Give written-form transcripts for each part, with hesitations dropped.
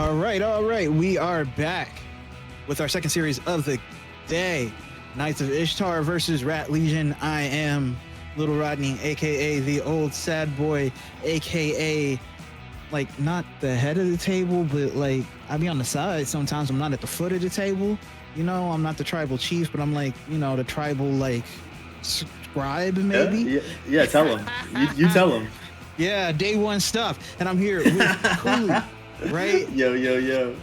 All right. We are back with our second series of the day. Knights of Ishtar versus Rat Legion. I am Little Rodney, aka the old sad boy, aka like not the head of the table, but like I be on the side. Sometimes I'm not at the foot of the table. You know, I'm not the tribal chief, but I'm like, you know, the tribal like scribe maybe. Yeah, tell him. You tell him. Yeah, day one stuff. And I'm here with Cooley, right? Yo.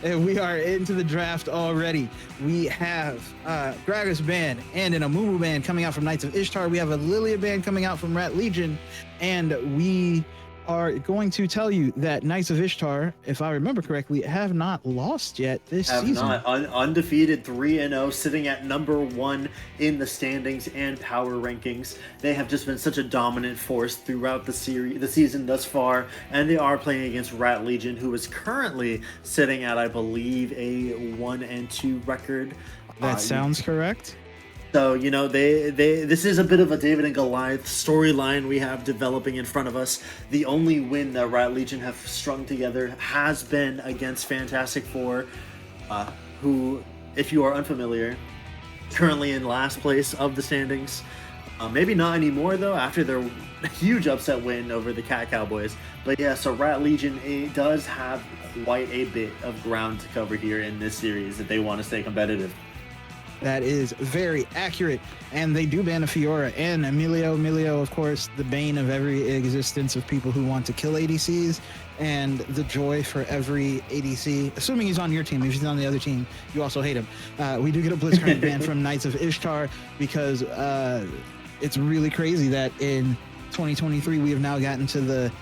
And we are into the draft already. We have Gragas band and an Amumu band coming out from Knights of Ishtar. We have a Lilia band coming out from Rat Legion. And we are going to tell you that Knights of Ishtar, if I remember correctly, have not lost yet this season. Have not. Undefeated 3-0, sitting at number 1 in the standings and power rankings. They have just been such a dominant force throughout the season thus far, and they are playing against Rat Legion, who is currently sitting at, I believe, a 1-2 record. That sounds correct. So, you know, this is a bit of a David and Goliath storyline we have developing in front of us. The only win that Rat Legion have strung together has been against Fantastic Four, who, if you are unfamiliar, currently in last place of the standings. Maybe not anymore, though, after their huge upset win over the Cat Cowboys. But yeah, so Rat Legion does have quite a bit of ground to cover here in this series if they want to stay competitive. That is very accurate. And they do ban a Fiora and Emilio. Emilio, of course, the bane of every existence of people who want to kill ADCs and the joy for every ADC. Assuming he's on your team. If he's on the other team, you also hate him. We do get a Blitzcrank ban from Knights of Ishtar because it's really crazy that in 2023 we have now gotten to the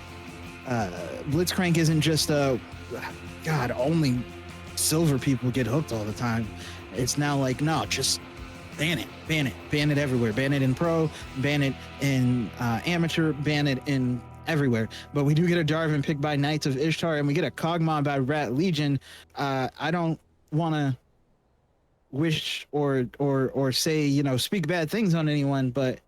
Blitzcrank isn't just God, only silver people get hooked all the time. It's now like, no, just ban it everywhere. Ban it in pro, ban it in amateur, ban it in everywhere. But we do get a Jarvan picked by Knights of Ishtar, and we get a Kog'Maw by Rat Legion. I don't want to wish or say, you know, speak bad things on anyone, but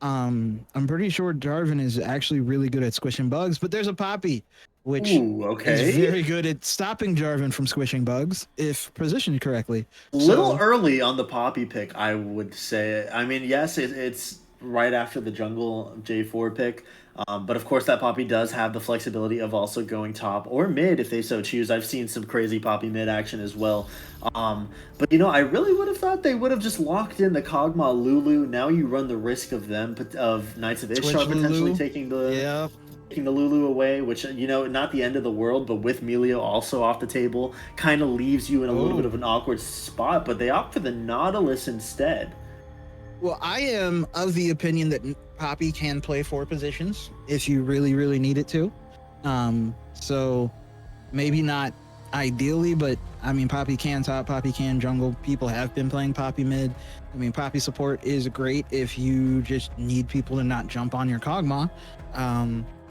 I'm pretty sure Jarvan is actually really good at squishing bugs. But there's a Poppy, which is very good at stopping Jarvan from squishing bugs if positioned correctly. A little early on the Poppy pick, I would say. I mean, yes, it's right after the jungle J4 pick. But of course, that Poppy does have the flexibility of also going top or mid if they so choose. I've seen some crazy Poppy mid action as well. But, you know, I really would have thought they would have just locked in the Kog'Maw Lulu. Now you run the risk of Knights of Ishtar potentially taking the Lulu away, which, you know, not the end of the world, but with Melio also off the table, kind of leaves you in a little bit of an awkward spot. But they opt for the Nautilus instead. Well, I am of the opinion that Poppy can play 4 positions if you really, really need it to. So maybe not ideally, but I mean, Poppy can top, Poppy can jungle. People have been playing Poppy mid. I mean, Poppy support is great if you just need people to not jump on your Kog'Maw.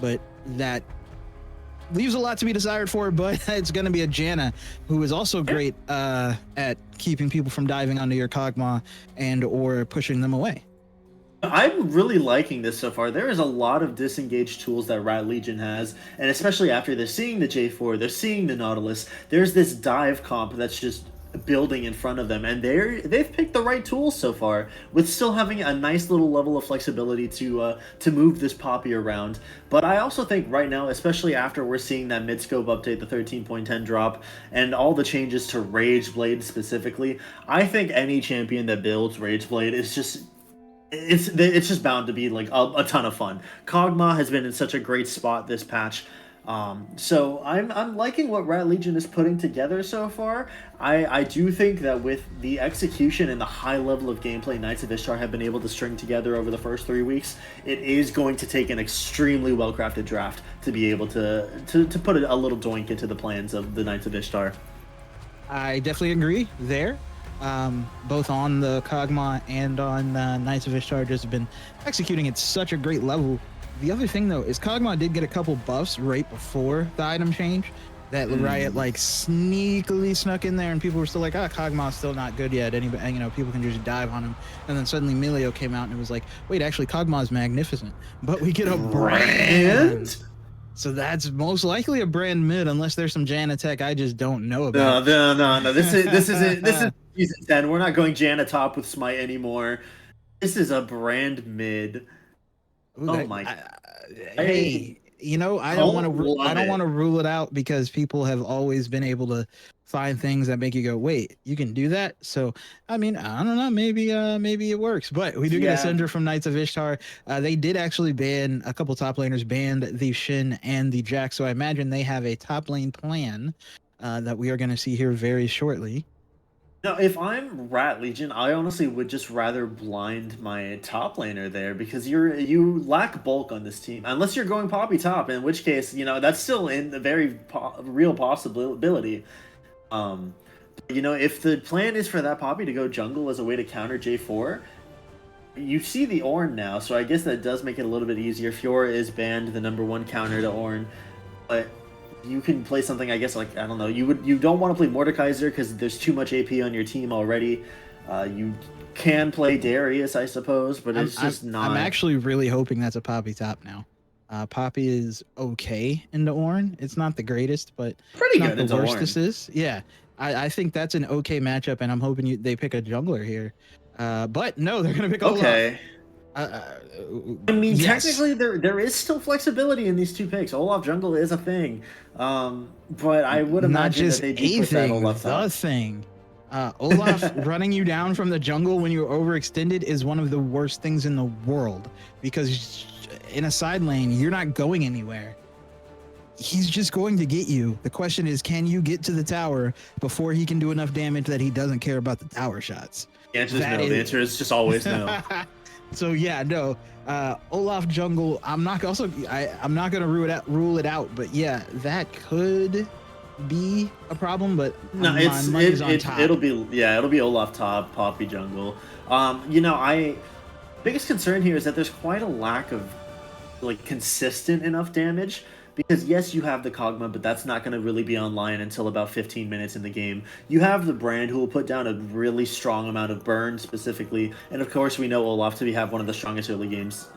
But that leaves a lot to be desired for, but it's going to be a Janna who is also great at keeping people from diving onto your Kog'Maw and or pushing them away. I'm really liking this so far. There is a lot of disengaged tools that Rat Legion has, and especially after they're seeing the J4, they're seeing the Nautilus, there's this dive comp that's just building in front of them, and they've picked the right tools so far, with still having a nice little level of flexibility to move this Poppy around. But I also think right now, especially after we're seeing that mid-scope update, the 13.10 drop, and all the changes to Rage Blade specifically, I think any champion that builds Rage Blade is just... It's just bound to be like a ton of fun. Kog'Maw has been in such a great spot this patch. So I'm liking what Rat Legion is putting together so far. I do think that with the execution and the high level of gameplay Knights of Ishtar have been able to string together over the first 3 weeks, it is going to take an extremely well-crafted draft to be able to put a little doink into the plans of the Knights of Ishtar. I definitely agree there. Both on the Kog'Maw and on Knights of Ishtar just have been executing at such a great level. The other thing, though, is Kog'Maw did get a couple buffs right before the item change that Riot, like, sneakily snuck in there, and people were still like, Kog'Maw's still not good yet. Anybody, you know, people can just dive on him. And then suddenly Melio came out and it was like, wait, actually, Kog'Maw's magnificent. But we get a brand. So that's most likely a brand mid, unless there's some Janna tech I just don't know No, about. no, no, no. This is season 10. We're not going Janna top with Smite anymore. This is a brand mid. Ooh, Oh my! I hey, you know, don't I love don't want it. to rule it out because people have always been able to find things that make you go, wait, you can do that. So, I mean, I don't know, maybe it works. But we do get a Yeah. sender from Knights of Ishtar. They did actually ban a couple top laners, banned the Shin and the Jack. So I imagine they have a top lane plan that we are going to see here very shortly. No, if I'm Rat Legion, I honestly would just rather blind my top laner there because you lack bulk on this team. Unless you're going Poppy top, in which case, that's still in a very real possibility. Um, if the plan is for that Poppy to go jungle as a way to counter J4, you see the Ornn now, so I guess that does make it a little bit easier. Fiora is banned, the #1 counter to Ornn, but you can play something, I guess, like, I don't know, you don't want to play Mordekaiser because there's too much AP on your team already. You can play Darius, I suppose, but it's just not. I'm actually really hoping that's a Poppy top now. Poppy is okay into Ornn. It's not the greatest, but pretty it's not good the into worst Ornn. this is. Yeah, I think that's an okay matchup, and I'm hoping they pick a jungler here. But no, they're gonna pick Olaf. Okay. I mean, Yes. technically, there is still flexibility in these two picks. Olaf jungle is a thing, but I would Not imagine just that they do a put that thing, Olaf top. the thing. Olaf running you down from the jungle when you're overextended is one of the worst things in the world because in a side lane, you're not going anywhere. He's just going to get you. The question is, can you get to the tower before he can do enough damage that he doesn't care about the tower shots? The answer is no. The answer is just always no. So yeah, no. Olaf jungle. I'm not gonna rule it out, but yeah, that could be a problem. But no, it'll be Olaf top, Poppy jungle. I biggest concern here is that there's quite a lack of like consistent enough damage. Because yes, you have the Kog'Maw, but that's not going to really be online until about 15 minutes in the game. You have the Brand, who will put down a really strong amount of burn specifically, and of course we know Olaf to have one of the strongest early games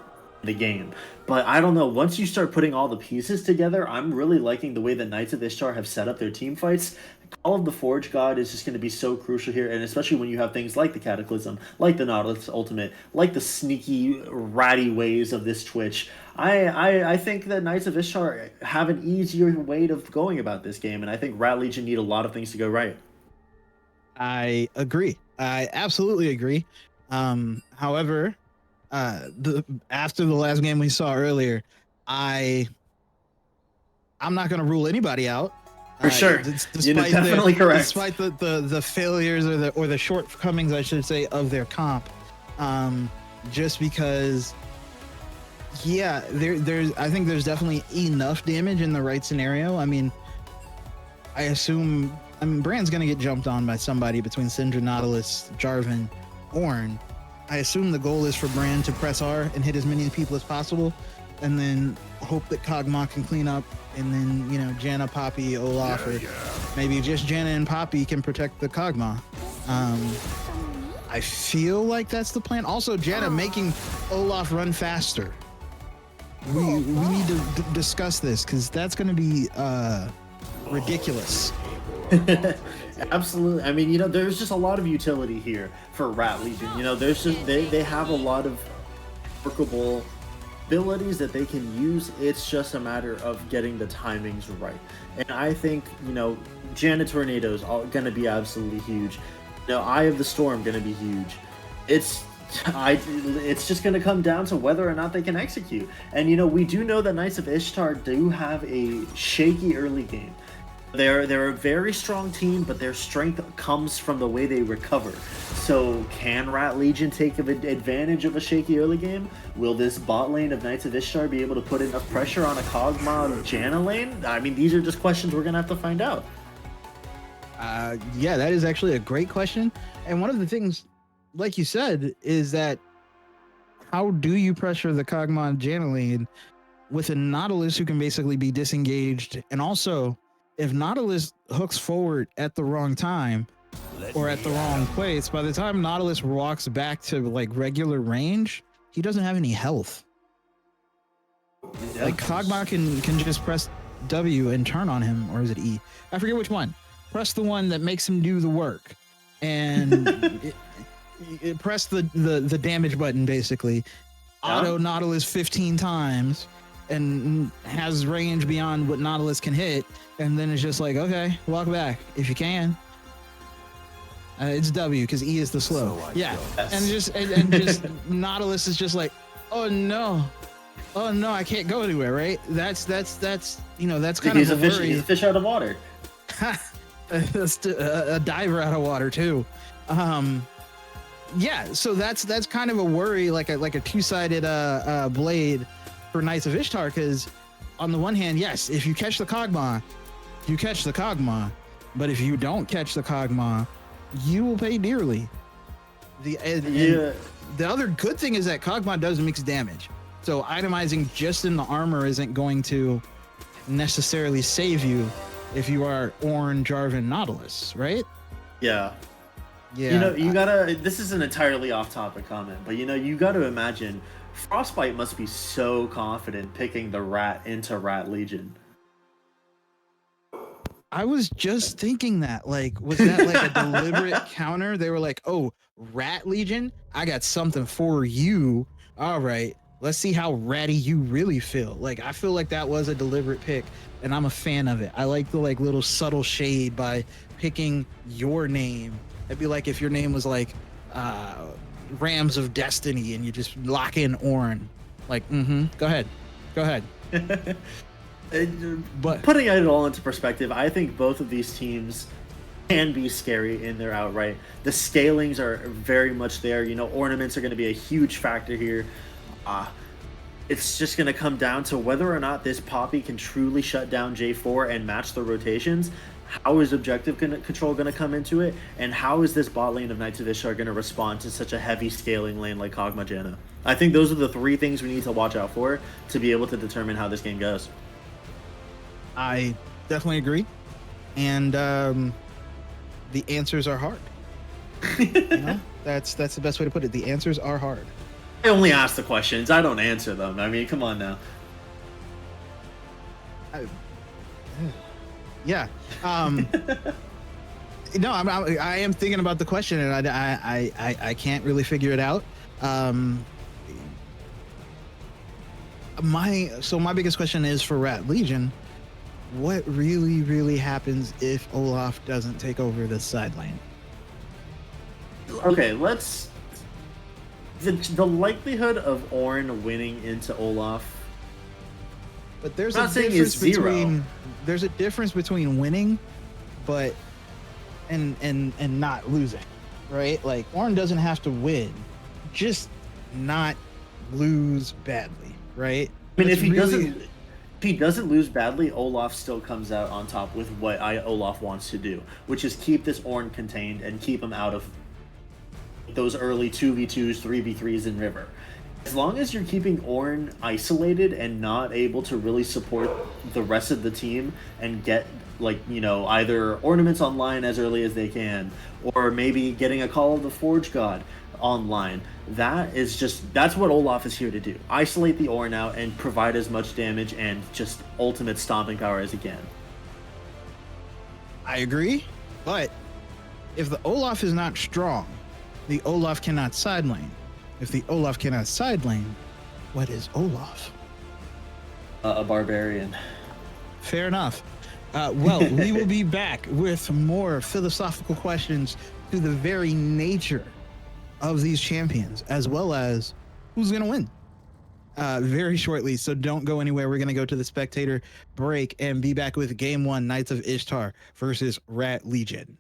in the game. But I don't know, once you start putting all the pieces together, I'm really liking the way that Knights of Ishtar have set up their team fights. Call of the Forge God is just going to be so crucial here, and especially when you have things like the Cataclysm, like the Nautilus Ultimate, like the sneaky, ratty ways of this Twitch. I think that Knights of Ishtar have an easier way of going about this game, and I think Rat Legion need a lot of things to go right. I agree. I absolutely agree. However, after the last game we saw earlier, I'm not going to rule anybody out. For sure, you're definitely correct. Despite the failures or the shortcomings, I should say, of their comp, just because. Yeah, I think there's definitely enough damage in the right scenario. I mean, Brand's gonna get jumped on by somebody between Syndra, Nautilus, Jarvan, Ornn. I assume the goal is for Brand to press R and hit as many people as possible, and then hope that Kog'Maw can clean up, and then Janna, Poppy, Olaf, or maybe just Janna and Poppy can protect the Kog'Maw. I feel like that's the plan. Also, Janna making Olaf run faster. We need to discuss this because that's going to be ridiculous. Absolutely. I mean, there's just a lot of utility here for Rat Legion. There's just they have a lot of workable abilities that they can use. It's just a matter of getting the timings right. And I think Janna Tornadoes are going to be absolutely huge. Eye of the Storm going to be huge. It's just going to come down to whether or not they can execute. And we do know that Knights of Ishtar do have a shaky early game. They're a very strong team, but their strength comes from the way they recover. So can Rat Legion take advantage of a shaky early game? Will this bot lane of Knights of Ishtar be able to put enough pressure on a Kog'Maw Janna lane? I mean, these are just questions we're going to have to find out. Yeah, that is actually a great question. And one of the things, like you said, is that how do you pressure the Kog'Maw Janna lane with a Nautilus who can basically be disengaged? And also, if Nautilus hooks forward at the wrong time or at the wrong place, by the time Nautilus walks back to like regular range, he doesn't have any health. Yeah. Like Kog'Maw can just press W and turn on him, or is it E? I forget which one. Press the one that makes him do the work, and press the damage button basically. Yeah. Auto Nautilus 15 times, and has range beyond what Nautilus can hit, and then it's just like, okay, walk back if you can. It's W because E is the slow. Yeah, Yes. and just Nautilus is just like, oh no, I can't go anywhere. Right? That's you know that's kind He's of a a fish. worry. He's a fish out of water. That's a diver out of water too. Yeah, so that's kind of a worry, like a two-sided blade for Knights of Ishtar, because on the one hand, yes, if you catch the Kog'Maw, you catch the Kog'Maw, but if you don't catch the Kog'Maw, you will pay dearly. The other good thing is that Kog'Maw does mix damage, so itemizing just in the armor isn't going to necessarily save you if you are Ornn, Jarvan, Nautilus, right? Yeah. Yeah, You know, you gotta. This is an entirely off-topic comment, but you know, you got to imagine Frostbite must be so confident picking the rat into Rat Legion. I was just thinking that. Like, was that like a deliberate counter? They were like, "Oh, Rat Legion, I got something for you. All right, let's see how ratty you really feel." Like, I feel like that was a deliberate pick, and I'm a fan of it. I like the like little subtle shade by picking your name. It'd be like if your name was like Rams of Destiny, and you just lock in Ornn. Like, go ahead. But Putting it all into perspective, I think both of these teams can be scary in their outright. The scalings are very much there. You know, ornaments are going to be a huge factor here. It's just going to come down to whether or not this Poppy can truly shut down J4 and match the rotations. How is objective control going to come into it? And how is this bot lane of Knights of Ishtar going to respond to such a heavy scaling lane like Kog'Maw Janna? I think those are the three things we need to watch out for to be able to determine how this game goes. I definitely agree, and the answers are hard. You know? That's the best way to put it. The answers are hard. I only ask the questions. I don't answer them. I mean, come on now. Yeah. No, I am thinking about the question, and I can't really figure it out. My biggest question is for Rat Legion. What really happens if Olaf doesn't take over this side lane? Okay, let's. The likelihood of Ornn winning into Olaf. But there's I'm a not saying difference it's zero. between there's a difference between winning, but and not losing, right? Like Ornn doesn't have to win, just not lose badly, right? I mean, That's if he doesn't lose badly, Olaf still comes out on top with what Olaf wants to do, which is keep this Ornn contained and keep him out of those early 2v2s, 3v3s in River. As long as you're keeping Ornn isolated and not able to really support the rest of the team and get, like, you know, either ornaments online as early as they can, or maybe getting a Call of the Forge God online, that's what Olaf is here to do. Isolate the Ornn out and provide as much damage and just ultimate stomping power as he can. I agree, but if the Olaf is not strong, the Olaf cannot side lane. If the Olaf cannot side lane, what is Olaf? A barbarian. Fair enough. Well, we will be back with more philosophical questions to the very nature of these champions, as well as who's going to win very shortly. So don't go anywhere. We're going to go to the spectator break and be back with Game 1, Knights of Ishtar versus Rat Legion.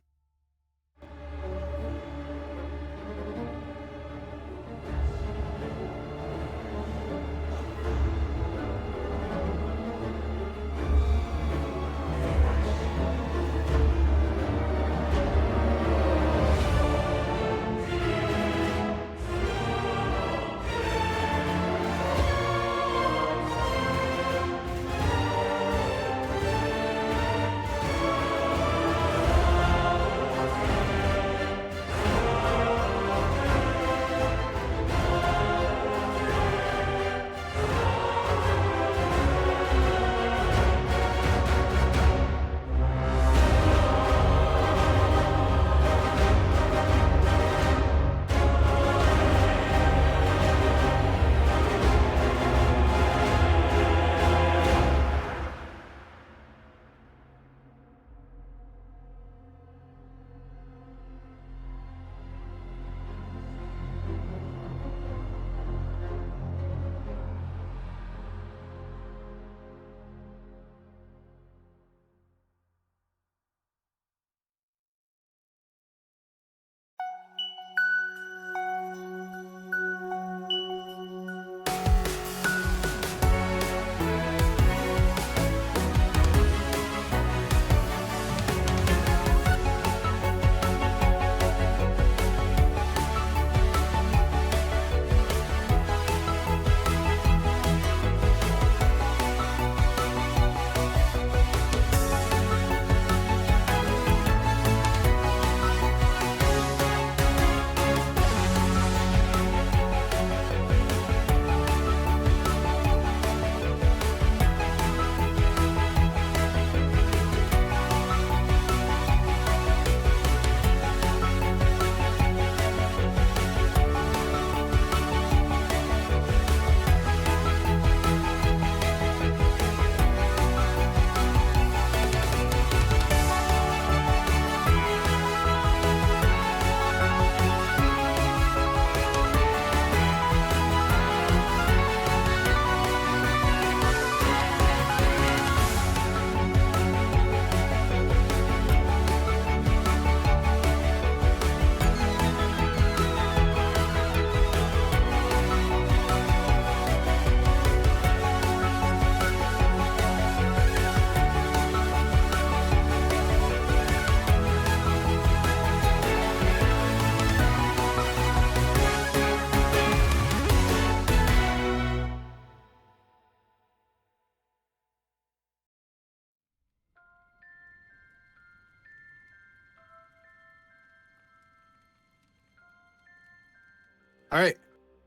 All right,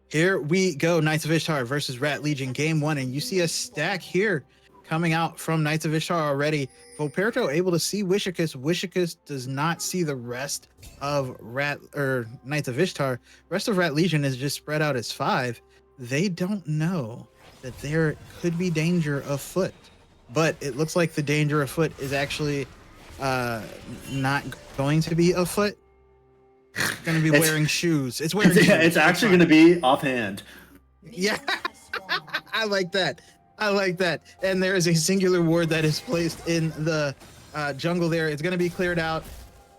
here we go. Knights of Ishtar versus Rat Legion, game 1, and you see a stack here coming out from Knights of Ishtar already. Volperto able to see Wishicus. Wishicus does not see the rest of Knights of Ishtar. Rest of Rat Legion is just spread out as 5. They don't know that there could be danger afoot, but it looks like the danger afoot is actually not going to be afoot. It's going to be wearing shoes. It's wearing shoes. It's actually going to be offhand. Yeah, I like that. I like that. And there is a singular ward that is placed in the jungle there. It's going to be cleared out.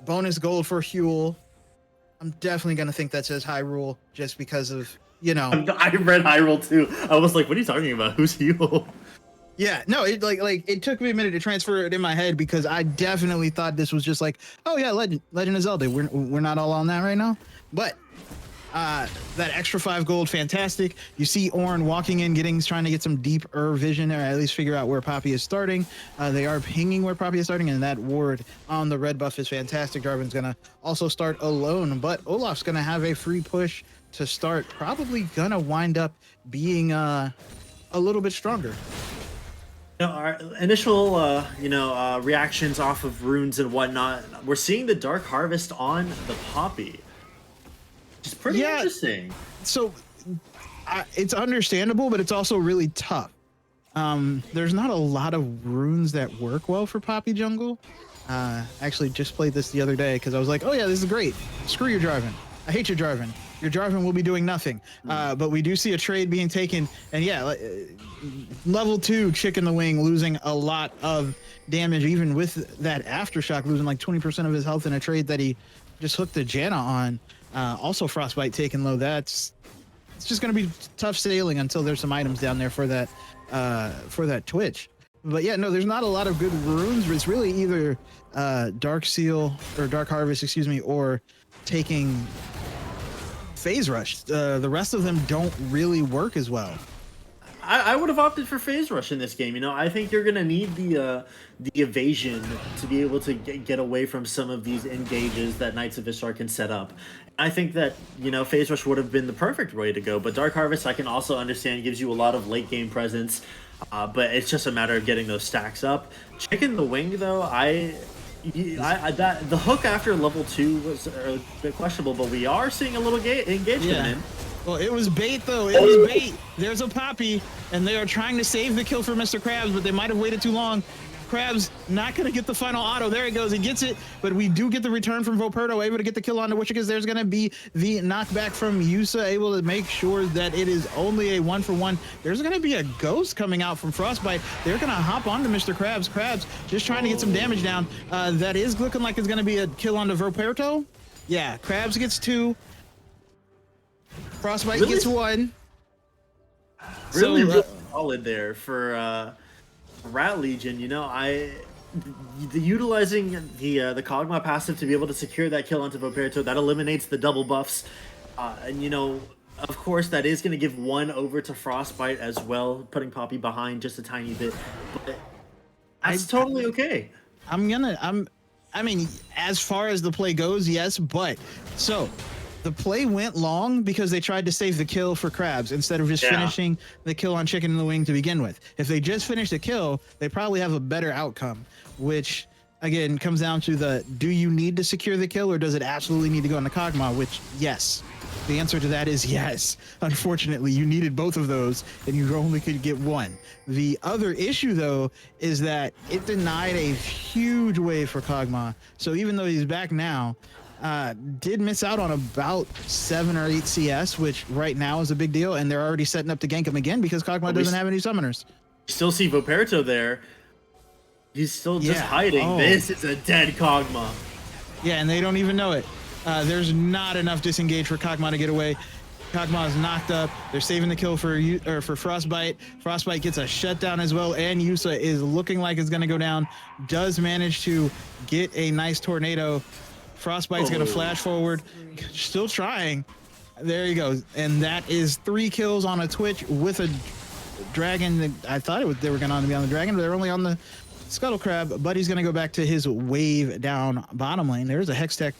Bonus gold for Huel. I'm definitely going to think that says Hyrule just because of, you know. I read Hyrule too. I was like, what are you talking about? Who's Huel? Yeah, no, it it took me a minute to transfer it in my head because I definitely thought this was just like, oh yeah, Legend of Zelda. We're not all on that right now. But that extra 5 gold, fantastic. You see Ornn walking in, trying to get some deeper vision, or at least figure out where Poppy is starting. They are pinging where Poppy is starting, and that ward on the red buff is fantastic. Jarvan's gonna also start alone, but Olaf's gonna have a free push to start. Probably gonna wind up being a little bit stronger. Our initial, reactions off of runes and whatnot, we're seeing the Dark Harvest on the Poppy. It's pretty interesting. So it's understandable, but it's also really tough. There's not a lot of runes that work well for Poppy jungle. Actually just played this the other day because I was like, oh yeah, this is great. Screw your Jarvan. I hate your Jarvan. Your Jarvan will be doing nothing. But we do see a trade being taken, and yeah, level 2 Chick in the Wing losing a lot of damage, even with that Aftershock losing like 20% of his health in a trade that he just hooked the Janna on. Also Frostbite taken low. It's just going to be tough sailing until there's some items down there for that Twitch. But yeah, no, there's not a lot of good runes, but it's really either Dark Seal or Dark Harvest, excuse me, or taking Phase Rush. The rest of them don't really work as well. I would have opted for Phase Rush in this game. You know, I think you're gonna need the evasion to be able to get away from some of these engages that Knights of Ishtar can set up. I think that, you know, Phase Rush would have been the perfect way to go. But Dark Harvest, I can also understand, gives you a lot of late game presence. But it's just a matter of getting those stacks up. Chick in the Wing, though, the hook after level 2 was a bit questionable, but we are seeing a little engagement in. Well, it was bait, though. It was bait. There's a Poppy, and they are trying to save the kill for Mr. Krabs, but they might have waited too long. Krabs not going to get the final auto. There he goes. He gets it, but we do get the return from Volperto, able to get the kill onto Wishicus. There's going to be the knockback from Yusa, able to make sure that it is only a 1-for-1. There's going to be a ghost coming out from Frostbite. They're going to hop onto Mr. Krabs. Krabs just trying to get some damage down. That is looking like it's going to be a kill onto Volperto. Yeah, Krabs gets 2. Frostbite gets 1. Really solid there for Rat Legion. You know, utilizing the Kog'Maw passive to be able to secure that kill onto Volperto, that eliminates the double buffs. And you know, of course, that is going to give 1 over to Frostbite as well, putting Poppy behind just a tiny bit. But that's totally okay. I mean, as far as the play goes, yes, but so the play went long because they tried to save the kill for Krabs instead of just finishing the kill on Chicken in the Wing to begin with. If they just finished the kill, they probably have a better outcome, which again comes down to do you need to secure the kill, or does it absolutely need to go on the Kog'Maw? Which, yes. The answer to that is yes. Unfortunately, you needed both of those, and you only could get 1. The other issue, though, is that it denied a huge wave for Kog'Maw. So even though he's back now, did miss out on about 7 or 8 CS, which right now is a big deal, and they're already setting up to gank him again because Kog'Maw doesn't have any summoners. You still see Volperto there. He's still just hiding. This is a dead Kog'Maw. Yeah, and they don't even know it. There's not enough disengage for Kog'Maw to get away. Kog'Maw is knocked up. They're saving the kill for Frostbite. Frostbite gets a shutdown as well, and Yusa is looking like it's going to go down. Does manage to get a nice tornado. Frostbite's going to flash forward. Still trying. There he goes. And that is 3 kills on a Twitch with a dragon. I thought they were going to be on the dragon, but they're only on the Scuttle Crab. But he's going to go back to his wave down bottom lane. There's a Hextech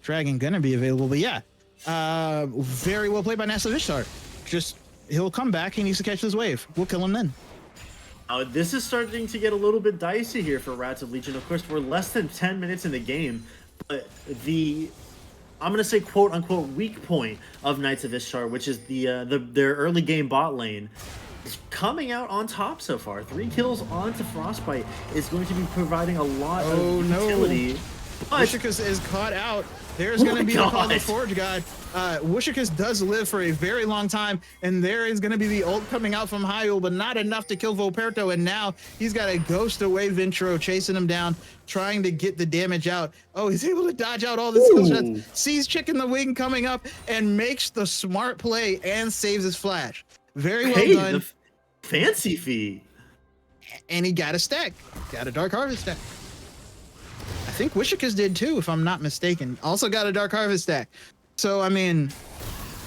dragon going to be available. But yeah, Very well played by NASA Ishtar. Just he'll come back. He needs to catch this wave. We'll kill him then. This is starting to get a little bit dicey here for Rats of Legion. Of course, we're less than 10 minutes in the game, but I'm gonna say quote unquote weak point of Knights of Ishtar, which is their early game bot lane, is coming out on top so far. 3 kills onto Frostbite is going to be providing a lot of utility. But Wushikas is caught out. There's going to be the call of the Forge God. Wushikas does live for a very long time, and there is going to be the ult coming out from Hyul, but not enough to kill Volperto, and now he's got a ghost away Vintro chasing him down, trying to get the damage out. Oh, he's able to dodge out all the skill shots, sees Chicken the Wing coming up, and makes the smart play and saves his flash. Very well done. The fancy feat. And he got a stack. Got a Dark Harvest stack. I think Wushikas did too, if I'm not mistaken. Also got a Dark Harvest stack. So, I mean,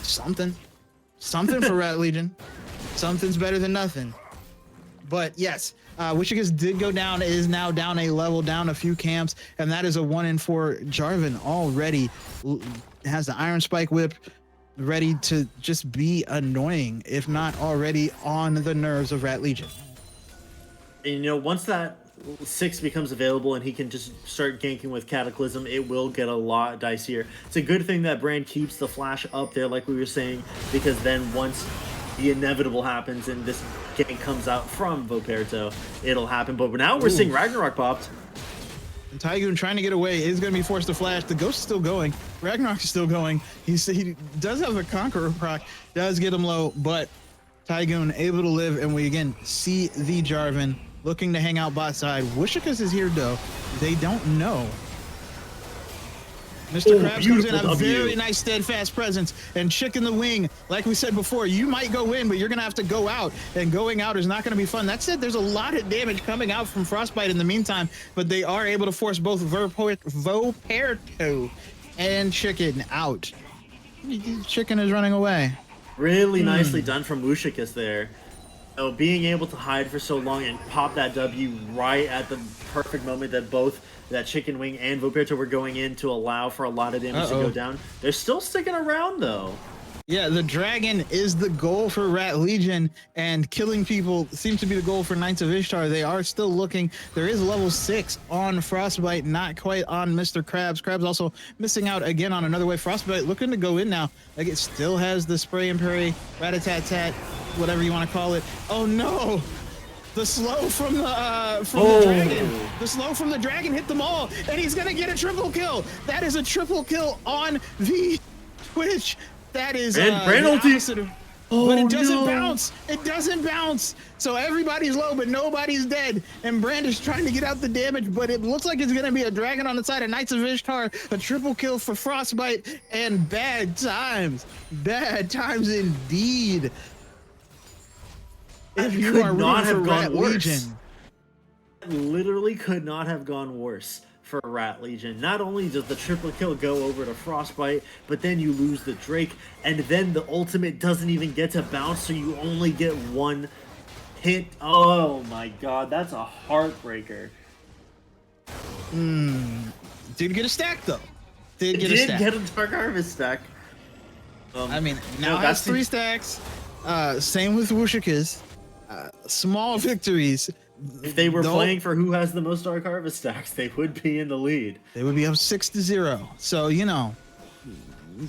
something for Rat Legion. Something's better than nothing. But yes, Wushikas did go down, is now down a level, down a few camps, and that is a 1 in 4. Jarvan already has the Iron Spike Whip ready to just be annoying, if not already on the nerves of Rat Legion. And, you know, once that 6 becomes available and he can just start ganking with Cataclysm, it will get a lot dicier. It's a good thing that Brand keeps the flash up there, like we were saying, because then once the inevitable happens and this gank comes out from Volperto, it'll happen. But now we're seeing Ragnarok popped. And Tygoon trying to get away is going to be forced to flash. The Ghost is still going. Ragnarok is still going. He does have a Conqueror proc, does get him low, but Tygoon able to live, and we again see the Jarvan looking to hang out bot side. Wushikas is here though. They don't know. Mr. Krabs comes in, a very nice steadfast presence, and Chicken the Wing, like we said before, you might go in, but you're gonna have to go out, and going out is not gonna be fun. That said, there's a lot of damage coming out from Frostbite in the meantime, but they are able to force both Volperto and Chicken out. Chicken is running away. Really nicely done from Wushikas there. So being able to hide for so long and pop that W right at the perfect moment that Chicken Wing and Volperto were going in to allow for a lot of damage to go down. They're still sticking around though. Yeah, the dragon is the goal for Rat Legion, and killing people seems to be the goal for Knights of Ishtar. They are still looking. There is level 6 on Frostbite, not quite on Mr. Krabs. Krabs also missing out again on another wave. Frostbite looking to go in now. Like, it still has the spray and parry, rat-a-tat-tat, whatever you want to call it. Oh no! The slow from the dragon. The slow from the dragon hit them all, and he's gonna get a triple kill. That is a triple kill on the Twitch. That is Brand ulti. But it doesn't bounce. It doesn't bounce. So everybody's low, but nobody's dead. And Brand is trying to get out the damage, but it looks like it's going to be a dragon on the side of Knights of Ishtar. A triple kill for Frostbite, and bad times. Bad times indeed. If you are rooting for Rat Legion. Literally could not have gone worse for Rat Legion. Not only does the triple kill go over to Frostbite, but then you lose the Drake, and then the ultimate doesn't even get to bounce, so you only get one hit. Oh my god, that's a heartbreaker. Did get a stack though. Did get a Dark Harvest stack. I mean, now has 3 stacks. Same with Wushikas. Small victories. If they were playing for who has the most Dark Harvest stacks, they would be in the lead. They would be up 6-0. So, you know,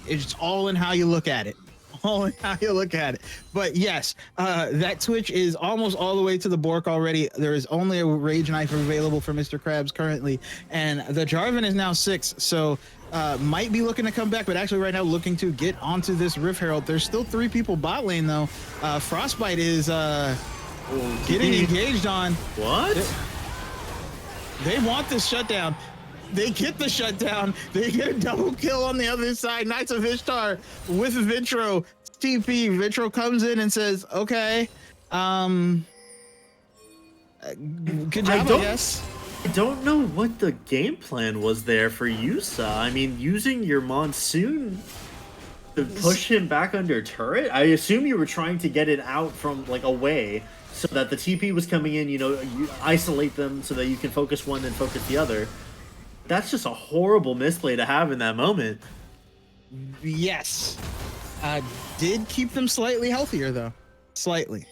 it's all in how you look at it. All in how you look at it. But yes, that Twitch is almost all the way to the Bork already. There is only a Rage Knife available for Mr. Krabs currently. And the Jarvan is now 6. So might be looking to come back, but actually right now looking to get onto this Rift Herald. There's still 3 people bot lane though. Frostbite is getting engaged on. What? They want this shutdown. They get the shutdown. They get a double kill on the other side. Knights of Ishtar with Vintro TP. Vintro comes in and says, okay, good job, I guess. I don't know what the game plan was there for Yusa. I mean, using your Monsoon to push him back under turret? I assume you were trying to get it out from, like, away, so that the TP was coming in, you know, you isolate them so that you can focus one and focus the other. That's just a horrible misplay to have in that moment. Yes. Did keep them slightly healthier though. Slightly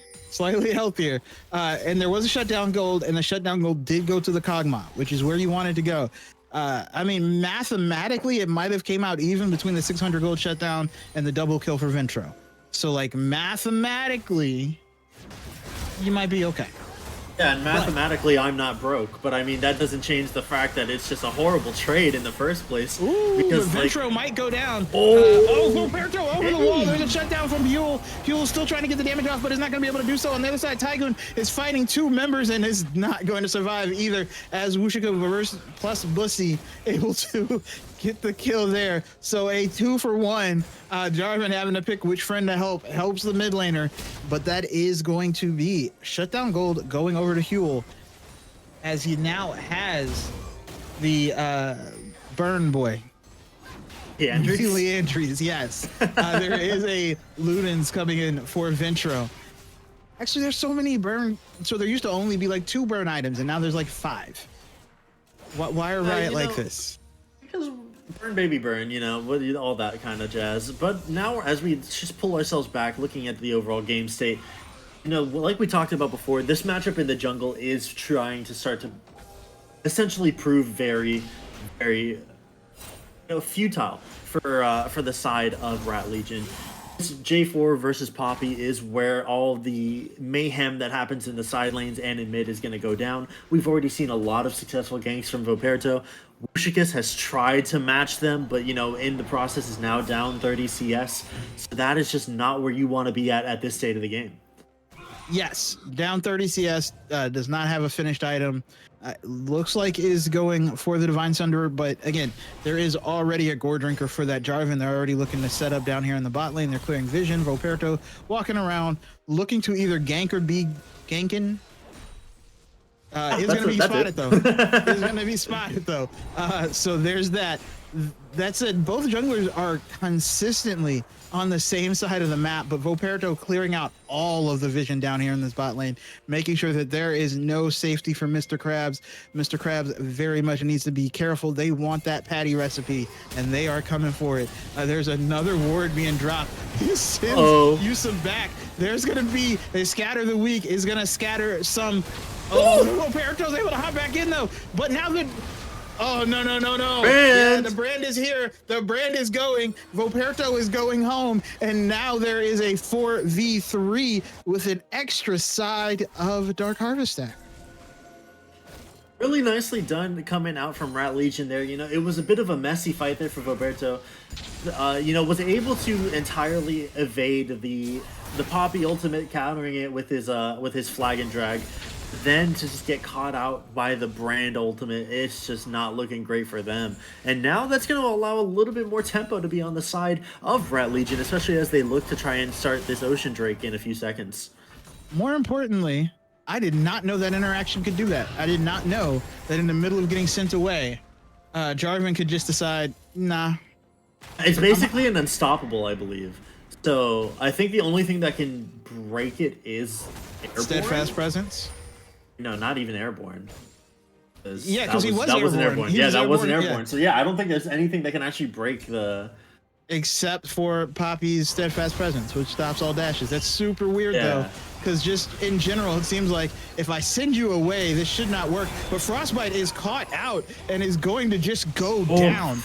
healthier. And there was a shutdown gold, and the shutdown gold did go to the Kog'Maw, which is where you wanted to go. I mean, mathematically, it might have came out even between the 600 gold shutdown and the double kill for Ventro. So, like, mathematically, you might be okay. Yeah, and mathematically, I'm not broke, but I mean, that doesn't change the fact that it's just a horrible trade in the first place. Ooh, because Ventro might go down. Oh, Roberto over the wall. There's a shutdown from Huel. Huel's still trying to get the damage off, but is not going to be able to do so. On the other side, Tygoon is fighting two members and is not going to survive either, as Wushika plus Bussy able to get the kill there. So a 2-for-1. Jarvan having to pick which friend to help. Helps the mid laner, but that is going to be shutdown gold going over to Huel, as he now has the burn boy. Leandries, yes. There is a Ludens coming in for Ventro. Actually, there's so many burn. So there used to only be like 2 burn items, and now there's like 5. Why are Riot like this? Because burn baby burn, you know, all that kind of jazz. But now, as we just pull ourselves back, looking at the overall game state, you know, like we talked about before, this matchup in the jungle is trying to start to essentially prove very, very, futile for the side of Rat Legion. J4 versus Poppy is where all the mayhem that happens in the side lanes and in mid is going to go down. We've already seen a lot of successful ganks from Voperto. Wushicus has tried to match them, but, you know, in the process is now down 30 CS. So that is just not where you want to be at this state of the game. Yes, down 30 CS, does not have a finished item. Looks like is going for the Divine Sunderer, but again, there is already a Gore Drinker for that Jarvan. They're already looking to set up down here in the bot lane. They're clearing vision. Voperto walking around, looking to either gank or be ganking. Is going to be spotted though. Is going to be spotted though. So there's that. That's it. Both junglers are consistently on the same side of the map, but Voperto clearing out all of the vision down here in this bot lane, making sure that there is no safety for Mr. Krabs. Mr. Krabs very much needs to be careful. They want that patty recipe, and they are coming for it. There's another ward being dropped. He sends Yusuf back. There's going to be a scatter the weak is going to scatter some. Voperto's able to hop back in though, but now the oh, no. Yeah, the brand is here. The brand is going. Voperto is going home. And now there is a 4v3 with an extra side of Dark Harvest stack. Really nicely done coming out from Rat Legion there. You know, it was a bit of a messy fight there for Voperto. You know, was able to entirely evade the Poppy ultimate, countering it with his flag and drag. Then to just get caught out by the brand ultimate, it's just not looking great for them. And now that's going to allow a little bit more tempo to be on the side of Rat Legion, especially as they look to try and start this Ocean Drake in a few seconds. More importantly, I did not know that interaction could do that. I did not know that in the middle of getting sent away, Jarvan could just decide, nah. It's basically an unstoppable, I believe. So I think the only thing that can break it is airborne. Steadfast presence? No, not even airborne. Yeah, because he was airborne. Yeah, that wasn't airborne. Yeah. So yeah, I don't think there's anything that can actually break the... Except for Poppy's Steadfast Presence, which stops all dashes. That's super weird though, because just in general, it seems like if I send you away, this should not work. But Frostbite is caught out and is going to just go down.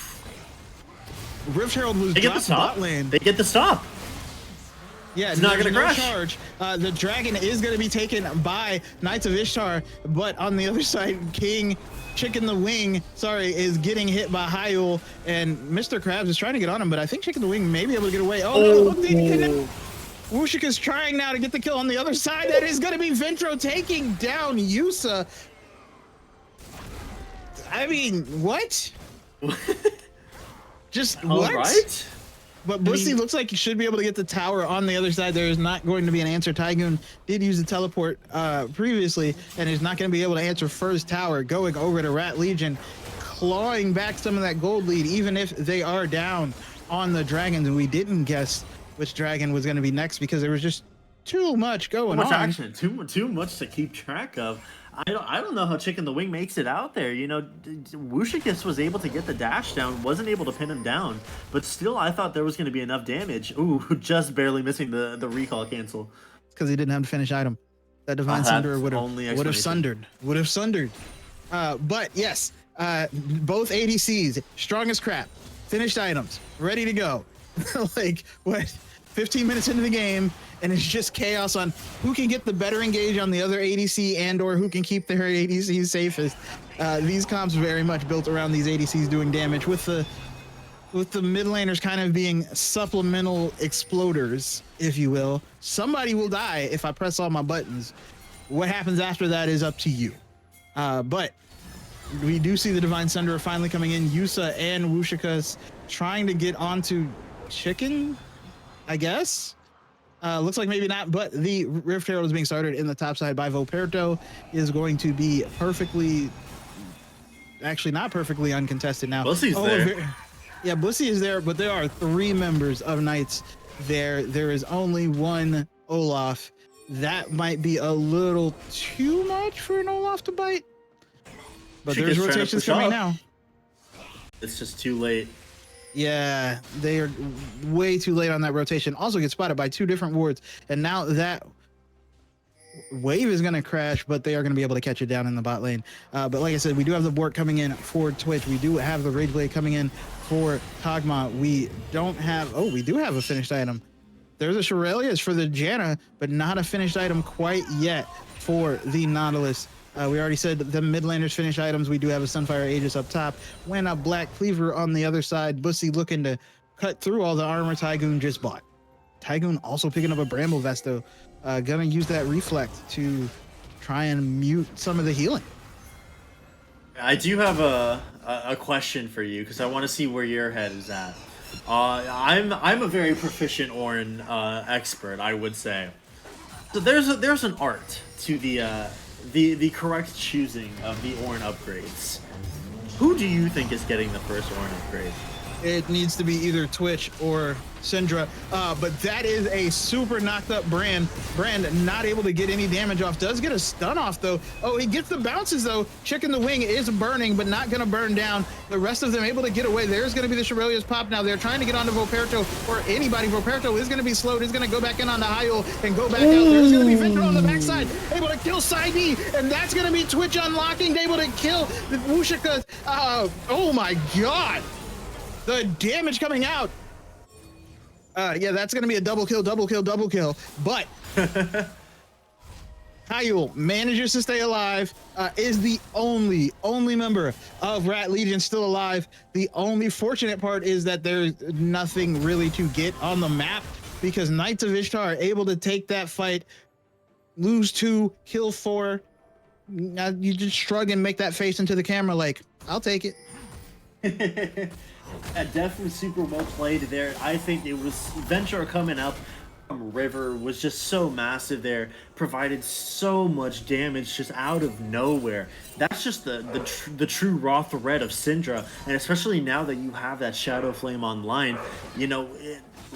Rift Herald was dropped bot lane. They get the stop. Yeah, it's not going to crash. Charge. The dragon is going to be taken by Knights of Ishtar, but on the other side, King Chicken the Wing, is getting hit by Hyul, and Mr. Krabs is trying to get on him, but I think Chicken the Wing may be able to get away. Oh no, look, Wushik is trying now to get the kill on the other side. That is going to be Ventro taking down Yusa. I mean, what? Just what? All right. But Bussy looks like he should be able to get the tower on the other side. There is not going to be an answer. Tygoon did use the teleport previously and is not going to be able to answer first tower. Going over to Rat Legion, clawing back some of that gold lead, even if they are down on the dragons. And we didn't guess which dragon was going to be next because there was just too much going Too much on. action, too much to keep track of. I don't know how Chicken the Wing makes it out there. You know, Wushikis was able to get the dash down, wasn't able to pin him down, but still, I thought there was going to be enough damage. Ooh, just barely missing the recall cancel. Because he didn't have the finished item. That Divine Sunderer would have sundered. But yes, both ADCs, strong as crap, finished items, ready to go. Like, what, 15 minutes into the game, and it's just chaos on who can get the better engage on the other ADC and or who can keep their ADCs safest. These comps very much built around these ADCs doing damage, with the mid laners kind of being supplemental exploders, if you will. Somebody will die if I press all my buttons. What happens after that is up to you. But we do see the Divine Sunderer finally coming in. Yusa and Wushikas trying to get onto Chicken, I guess. Looks like maybe not, but the Rift Herald is being started in the top side by Voperto. Is going to be perfectly, actually not perfectly uncontested now. Bussy's there. Yeah, Bussy is there, but there are 3 members of Knights there. There is only one Olaf. That might be a little too much for an Olaf to bite. But there's rotations coming now. It's just too late. Yeah, they are way too late on that rotation. Also gets spotted by 2 different wards. And now that wave is going to crash, but they are going to be able to catch it down in the bot lane. But like I said, we do have the Bork coming in for Twitch. We do have the Rage Blade coming in for Kog'Maw. We don't have... Oh, we do have a finished item. There's a Shurelya's for the Janna, but not a finished item quite yet for the Nautilus. We already said the mid laners finish items. We do have a Sunfire Aegis up top. When a Black Cleaver on the other side. Bussy looking to cut through all the armor Tygoon just bought. Tygoon also picking up a Bramble Vest, though. Gonna use that Reflect to try and mute some of the healing. I do have a question for you, because I want to see where your head is at. I'm a very proficient Ornn expert, I would say. So there's an art to the correct choosing of the Ornn upgrades. Who do you think is getting the first Ornn upgrade? It needs to be either Twitch or Syndra, but that is a super knocked up Brand not able to get any damage off. Does get a stun off though. Oh, he gets the bounces though. Chicken the Wing is burning, but not gonna burn down. The rest of them able to get away. There's gonna be the Shurelya's pop now. They're trying to get onto Voperto or anybody. Voperto is gonna be slowed. Is gonna go back in on the Hyul and go back out. There's gonna be Vendor on the backside, able to kill Saidi, and that's gonna be Twitch unlocking, able to kill the Wushika. Oh my God. The damage coming out. Yeah, that's going to be a double kill. But Hyul manages to stay alive, is the only member of Rat Legion still alive. The only fortunate part is that there's nothing really to get on the map, because Knights of Ishtar are able to take that fight, lose 2, kill 4. You just shrug and make that face into the camera like, I'll take it. Definitely super well played there. I think it was Venture coming up from River was just so massive there, provided so much damage just out of nowhere. That's just the true raw threat of Syndra, and especially now that you have that Shadow Flame online, you know,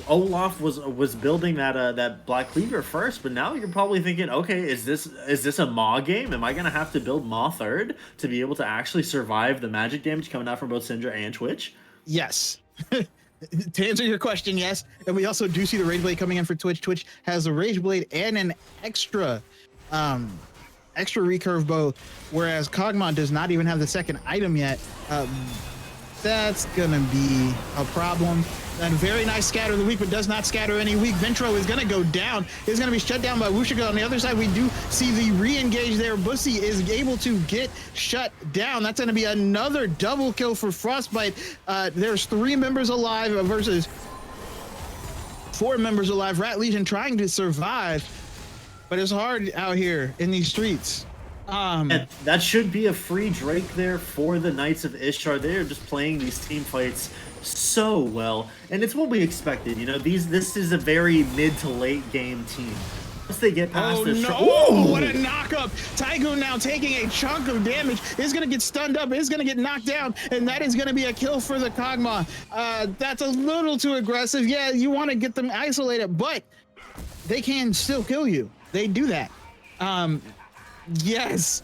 Olaf was building that Black Cleaver first, but now you're probably thinking, okay, is this a Maw game? Am I gonna have to build Maw third to be able to actually survive the magic damage coming out from both Syndra and Twitch? Yes. To answer your question, yes. And we also do see the Rage Blade coming in for Twitch. Twitch has a Rage Blade and an extra recurve bow, whereas Kog'Maw does not even have the second item yet. That's gonna be a problem. And very nice scatter of the week, but does not scatter any weak. Ventro is gonna go down. Is gonna be shut down by Wushika. On the other side, we do see the re-engage there. Bussy is able to get shut down. That's gonna be another double kill for Frostbite. There's 3 members alive versus 4 members alive. Rat Legion trying to survive, but it's hard out here in these streets. And that should be a free Drake there for the Knights of Ishtar. They're just playing these team fights so well, and it's what we expected. You know, this is a very mid to late game team. Once they get past what a knock up. Tygoon now taking a chunk of damage, is gonna get stunned up, is gonna get knocked down, and that is gonna be a kill for the Kog'Maw. That's a little too aggressive. Yeah, you want to get them isolated, but they can still kill you. They do that. Yes.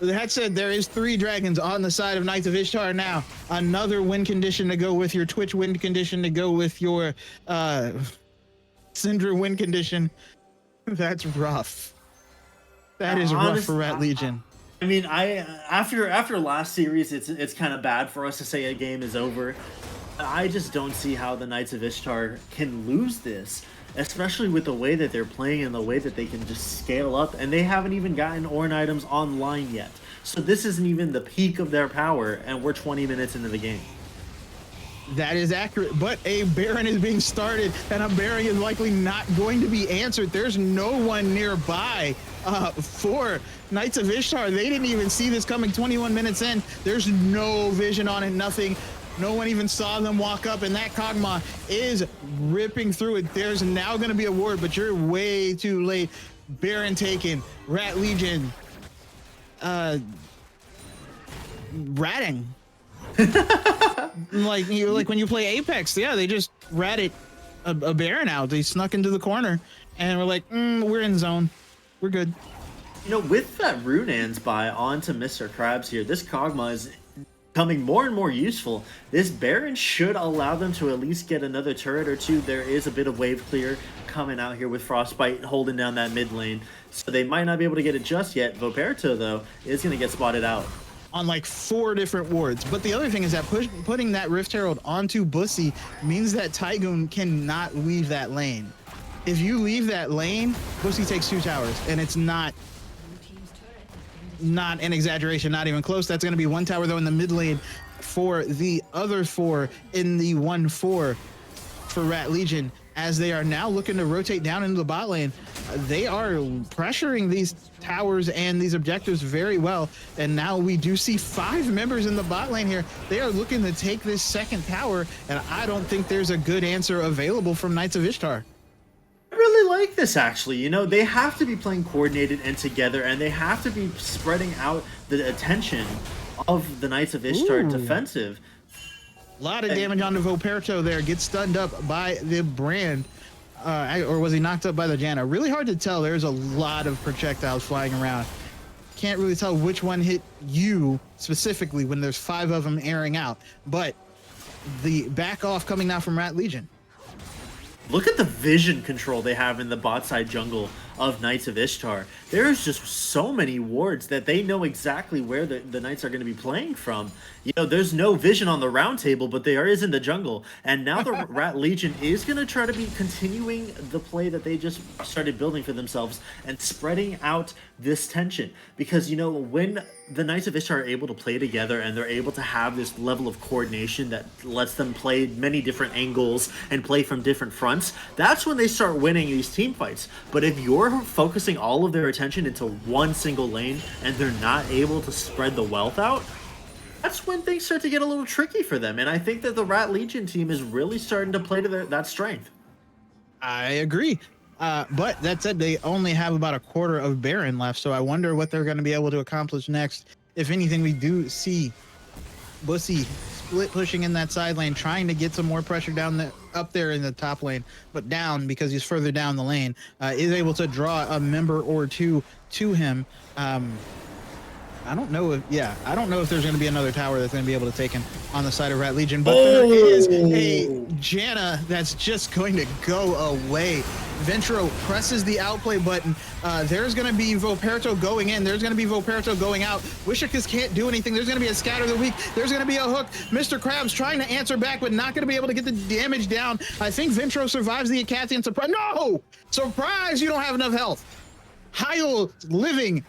That said, there is 3 dragons on the side of Knights of Ishtar now. Another win condition to go with your Twitch win condition to go with your Syndra win condition. That's rough. That is rough for Rat Legion. I mean, after last series, it's kind of bad for us to say a game is over. I just don't see how the Knights of Ishtar can lose this, especially with the way that they're playing and the way that they can just scale up, and they haven't even gotten Ornn items online yet. So this isn't even the peak of their power, and we're 20 minutes into the game. That is accurate, but a Baron is being started, and a Baron is likely not going to be answered. There's no one nearby for Knights of Ishtar. They didn't even see this coming 21 minutes in. There's no vision on it, nothing. No one even saw them walk up, and that Kog'Maw is ripping through it. There's now going to be a ward, but you're way too late. Baron taken. Rat Legion. Ratting. like when you play Apex, yeah, they just ratted a Baron out. They snuck into the corner, and we're like, we're in zone. We're good. You know, with that Runaan's buy onto Mr. Krabs here, this Kog'Maw is becoming more and more useful. This Baron should allow them to at least get another turret or two. There is a bit of wave clear coming out here with Frostbite holding down that mid lane, so they might not be able to get it just yet. Voperto, though, is going to get spotted out on like 4 different wards. But the other thing is that putting that Rift Herald onto Bussy means that Tygoon cannot leave that lane. If you leave that lane, Bussy takes 2 towers, and it's not an exaggeration, not even close. That's going to be 1 tower though in the mid lane for the other 4 in the 1-4 for Rat Legion, as they are now looking to rotate down into the bot lane. They are pressuring these towers and these objectives very well, and now we do see 5 members in the bot lane here. They are looking to take this second tower, and I don't think there's a good answer available from Knights of Ishtar. I really like this, actually. You know, they have to be playing coordinated and together, and they have to be spreading out the attention of the Knights of Ishtar defensive. A lot of damage onto Voperto there. Gets stunned up by the Brand. Or was he knocked up by the Janna? Really hard to tell. There's a lot of projectiles flying around. Can't really tell which one hit you specifically when there's 5 of them airing out. But the back off coming now from Rat Legion. Look at the vision control they have in the bot side jungle of Knights of Ishtar. There's just so many wards that they know exactly where the Knights are going to be playing from. You know, there's no vision on the round table, but there is in the jungle. And now the Rat Legion is going to try to be continuing the play that they just started building for themselves and spreading out this tension. Because, you know, when the Knights of Ishtar are able to play together and they're able to have this level of coordination that lets them play many different angles and play from different fronts, that's when they start winning these team fights. But if you're focusing all of their attention into one single lane and they're not able to spread the wealth out, that's when things start to get a little tricky for them. And I think that the Rat Legion team is really starting to play to that strength. I agree. But that said, they only have about a quarter of Baron left, so I wonder what they're going to be able to accomplish next. If anything, we do see Bussy split pushing in that side lane, trying to get some more pressure down up there in the top lane, but down because he's further down the lane, is able to draw a member or two to him. I don't know if there's going to be another tower that's going to be able to take him on the side of Rat Legion, but there is a Janna that's just going to go away. Ventro presses the outplay button. There's going to be Voperto going in. There's going to be Voperto going out. Wishicus can't do anything. There's going to be a Scatter the Weak. There's going to be a hook. Mr. Krabs trying to answer back, but not going to be able to get the damage down. I think Ventro survives the Acathian surprise. No! Surprise! You don't have enough health. Heil living.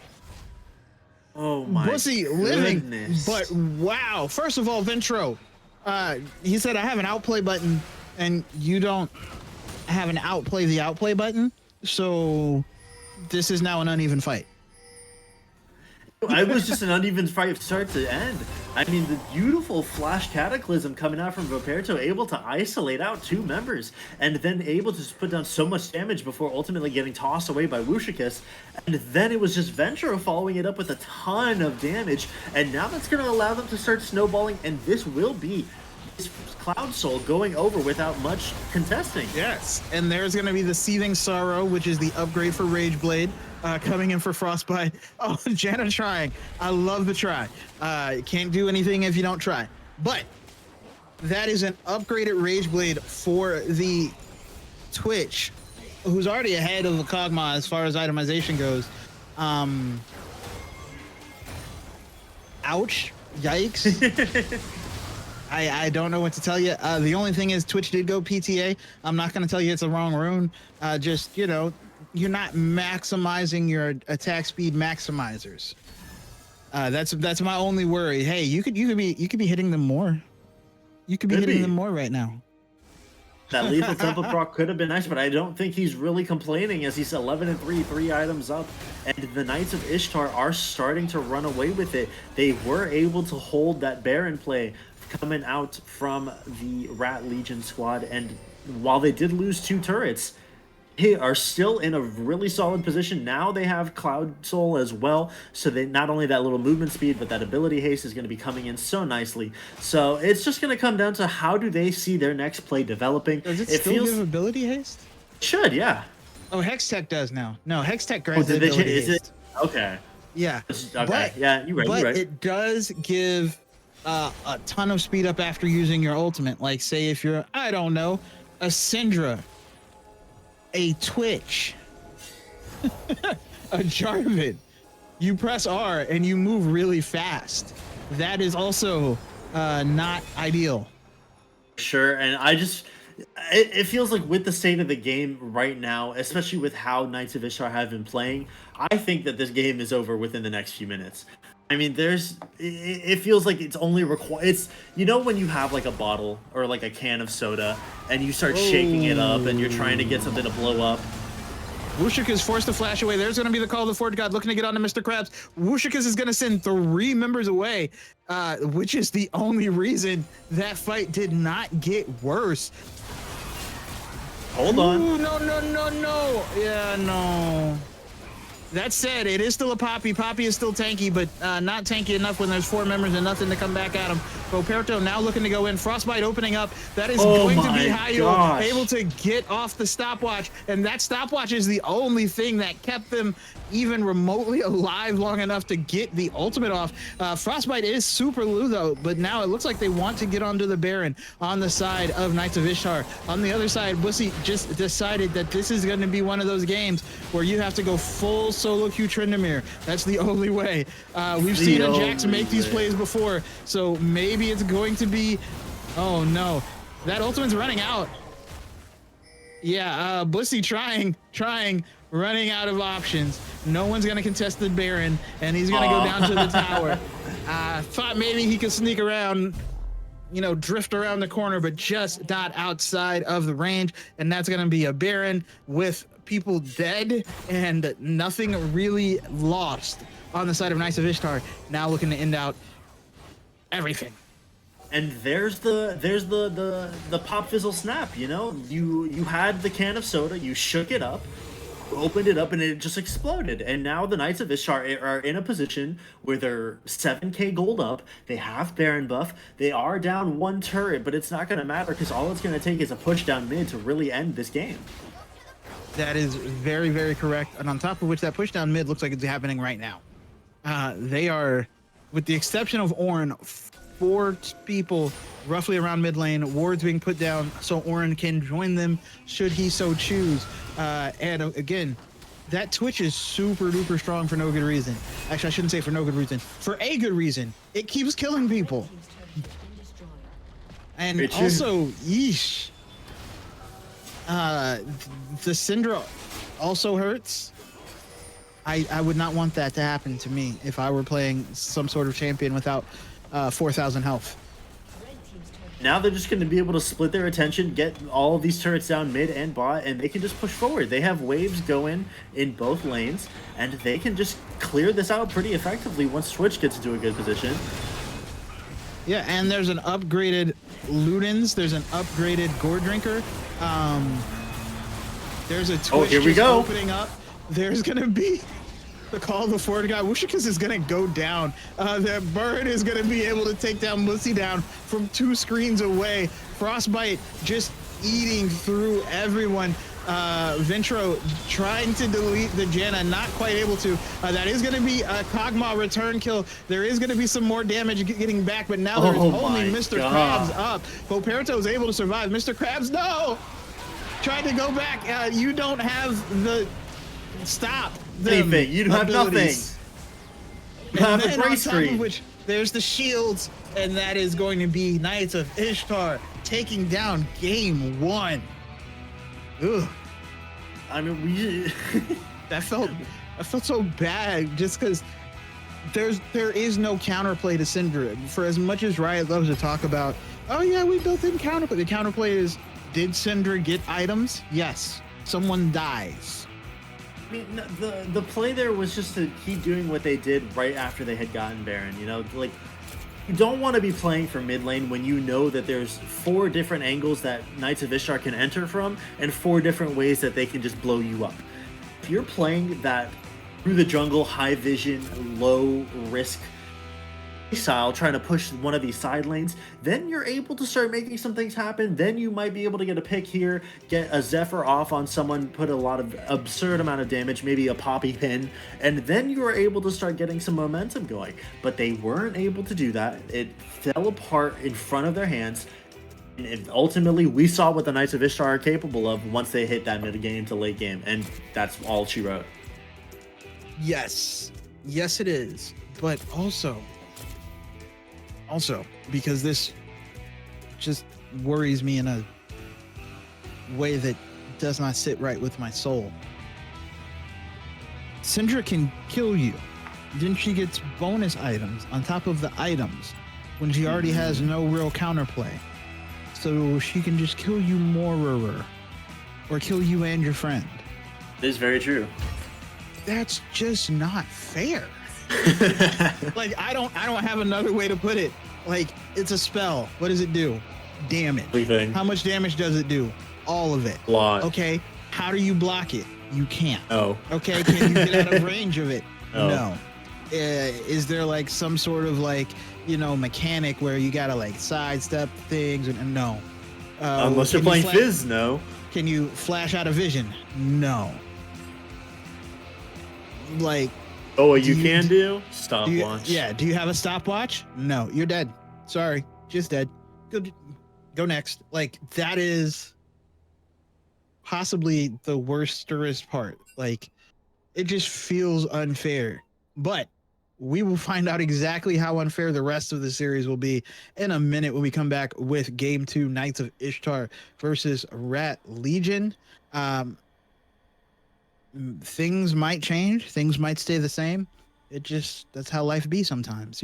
Oh my Bussy living, goodness. But wow. First of all, Ventro, he said I have an outplay button, and you don't have an outplay the outplay button, so this is now an uneven fight. It was just an uneven fight start to end. I mean, the beautiful Flash Cataclysm coming out from Voperto, able to isolate out 2 members, and then able to just put down so much damage before ultimately getting tossed away by Wishicus. And then it was just Ventro following it up with a ton of damage, and now that's going to allow them to start snowballing, and this will be Cloud Soul going over without much contesting. Yes, and there's going to be the Seething Sorrow, which is the upgrade for Rage Blade, coming in for Frostbite. Oh, Janna trying. I love the try. Can't do anything if you don't try. But that is an upgraded Rage Blade for the Twitch, who's already ahead of the Kog'Maw as far as itemization goes. Ouch. Yikes. I don't know what to tell you. The only thing is Twitch did go PTA. I'm not going to tell you it's a wrong rune. Just, you know, you're not maximizing your attack speed maximizers. That's my only worry. Hey, you could be hitting them more. You could be hitting them more right now. That lethal tempo proc could have been nice, but I don't think he's really complaining as he's 11 and 3, 3 items up, and the Knights of Ishtar are starting to run away with it. They were able to hold that Baron play coming out from the Rat Legion squad, and while they did lose 2 turrets, they are still in a really solid position. Now they have Cloud Soul as well, so they not only that little movement speed, but that ability haste is going to be coming in so nicely. So it's just going to come down to how do they see their next play developing. Does it still give ability haste? Should, yeah. Oh, Hextech does now. No, Hextech grants ability haste. Is it? Okay. Yeah. Okay. But, yeah, you're right. But it does give a ton of speed up after using your ultimate. Like, say if you're, I don't know, a Syndra, a Twitch, a Jarvan, you press R and you move really fast. That is also not ideal. Sure, and it feels like with the state of the game right now, especially with how Knights of Ishtar have been playing, I think that this game is over within the next few minutes. I mean, it feels like it's only it's, you know, when you have like a bottle or like a can of soda and you start shaking it up and you're trying to get something to blow up. Wushik is forced to flash away. There's going to be the call of the Fort God looking to get onto Mr. Krabs. Wushik is going to send 3 members away, which is the only reason that fight did not get worse. Hold on. Ooh, no. Yeah, no. That said, it is still a Poppy. Poppy is still tanky, but not tanky enough when there's 4 members and nothing to come back at him. Roberto now looking to go in. Frostbite opening up. That is going to be Hayo able to get off the stopwatch. And that stopwatch is the only thing that kept them even remotely alive long enough to get the ultimate off. Frostbite is super low though, but now it looks like they want to get onto the Baron on the side of Knights of Ishtar. On the other side, Wussy just decided that this is going to be one of those games where you have to go full solo queue Tryndamere. That's the only way. We've seen Ajax make these plays before, so maybe it's going to be, oh no, that ultimate's running out. Yeah, Bussy trying, running out of options. No one's gonna contest the Baron, and he's gonna go down to the tower. Thought maybe he could sneak around, you know, drift around the corner, but just not outside of the range, and that's gonna be a Baron with people dead and nothing really lost on the side of Knights of Ishtar. Now looking to end out everything. And there's the pop fizzle snap, you know? You had the can of soda, you shook it up, opened it up, and it just exploded. And now the Knights of Ishtar are in a position where they're 7k gold up, they have Baron buff, they are down 1 turret, but it's not going to matter because all it's going to take is a push down mid to really end this game. That is very, very correct. And on top of which, that push down mid looks like it's happening right now. They are, with the exception of Ornn, 4 people roughly around mid lane, wards being put down so Ornn can join them should he so choose. And again, that Twitch is super duper strong for no good reason. Actually, I shouldn't say for no good reason. For a good reason. It keeps killing people. And also, yeesh. The Syndra also hurts. I would not want that to happen to me if I were playing some sort of champion without 4,000 health. Now they're just going to be able to split their attention, get all of these turrets down mid and bot, and they can just push forward. They have waves going in both lanes, and they can just clear this out pretty effectively once Twitch gets into a good position. Yeah, and there's an upgraded Ludens. There's an upgraded Gore Drinker. There's a Twitch here we go. opening up. There's going to be the call of the Ford guy. Wushikas is gonna go down. That bird is gonna be able to take down Mussy down from 2 screens away. Frostbite just eating through everyone. Ventro trying to delete the Janna, not quite able to. That is going to be a Kog'Maw return kill. There is going to be some more damage getting back, but now there's only Mr. Krabs up. Poperto is able to survive. Mr. Krabs, no! Tried to go back. You don't have the stop. Anything. You have nothing. You have a gray screen. Which there's the shields, and that is going to be Knights of Ishtar taking down game 1. Ugh. I mean, we that felt so bad just because there is no counterplay to Syndra. For as much as Riot loves to talk about, oh yeah, we built in counterplay. The counterplay is, did Syndra get items? Yes. Someone dies. I mean, the play there was just to keep doing what they did right after they had gotten Baron. You know, like, you don't want to be playing for mid lane when you know that there's 4 different angles that Knights of Ishtar can enter from and 4 different ways that they can just blow you up. If you're playing that through the jungle, high vision, low risk style, trying to push one of these side lanes, then you're able to start making some things happen. Then you might be able to get a pick here, get a Zephyr off on someone, put a lot of absurd amount of damage, maybe a poppy pin, and then you are able to start getting some momentum going. But they weren't able to do that. It fell apart in front of their hands. And ultimately, we saw what the Knights of Ishtar are capable of once they hit that mid game to late game, and that's all she wrote. Yes, it is. But also, because this just worries me in a way that does not sit right with my soul. Syndra can kill you. Then she gets bonus items on top of the items when she already has no real counterplay. So she can just kill you more, or kill you and your friend. It is very true. That's just not fair. Like, I don't have another way to put it. Like, it's a spell. What does it do? Damage. Everything. How much damage does it do? All of it. A lot. Okay. How do you block it? You can't. No. Okay. Can you get out of range of it? No. Is there like some sort of like, mechanic where you gotta like sidestep things? And no. Unless you're playing Fizz, no. Can you flash out of vision? No. Like, oh, what you can do? Stopwatch. Yeah. Do you have a stopwatch? No. You're dead. Sorry. Just dead. Go next. Like, that is possibly the worstest part. Like, it just feels unfair. But we will find out exactly how unfair the rest of the series will be in a minute when we come back with Game 2, Knights of Ishtar versus Rat Legion. Things might change. Things might stay the same. That's how life be sometimes,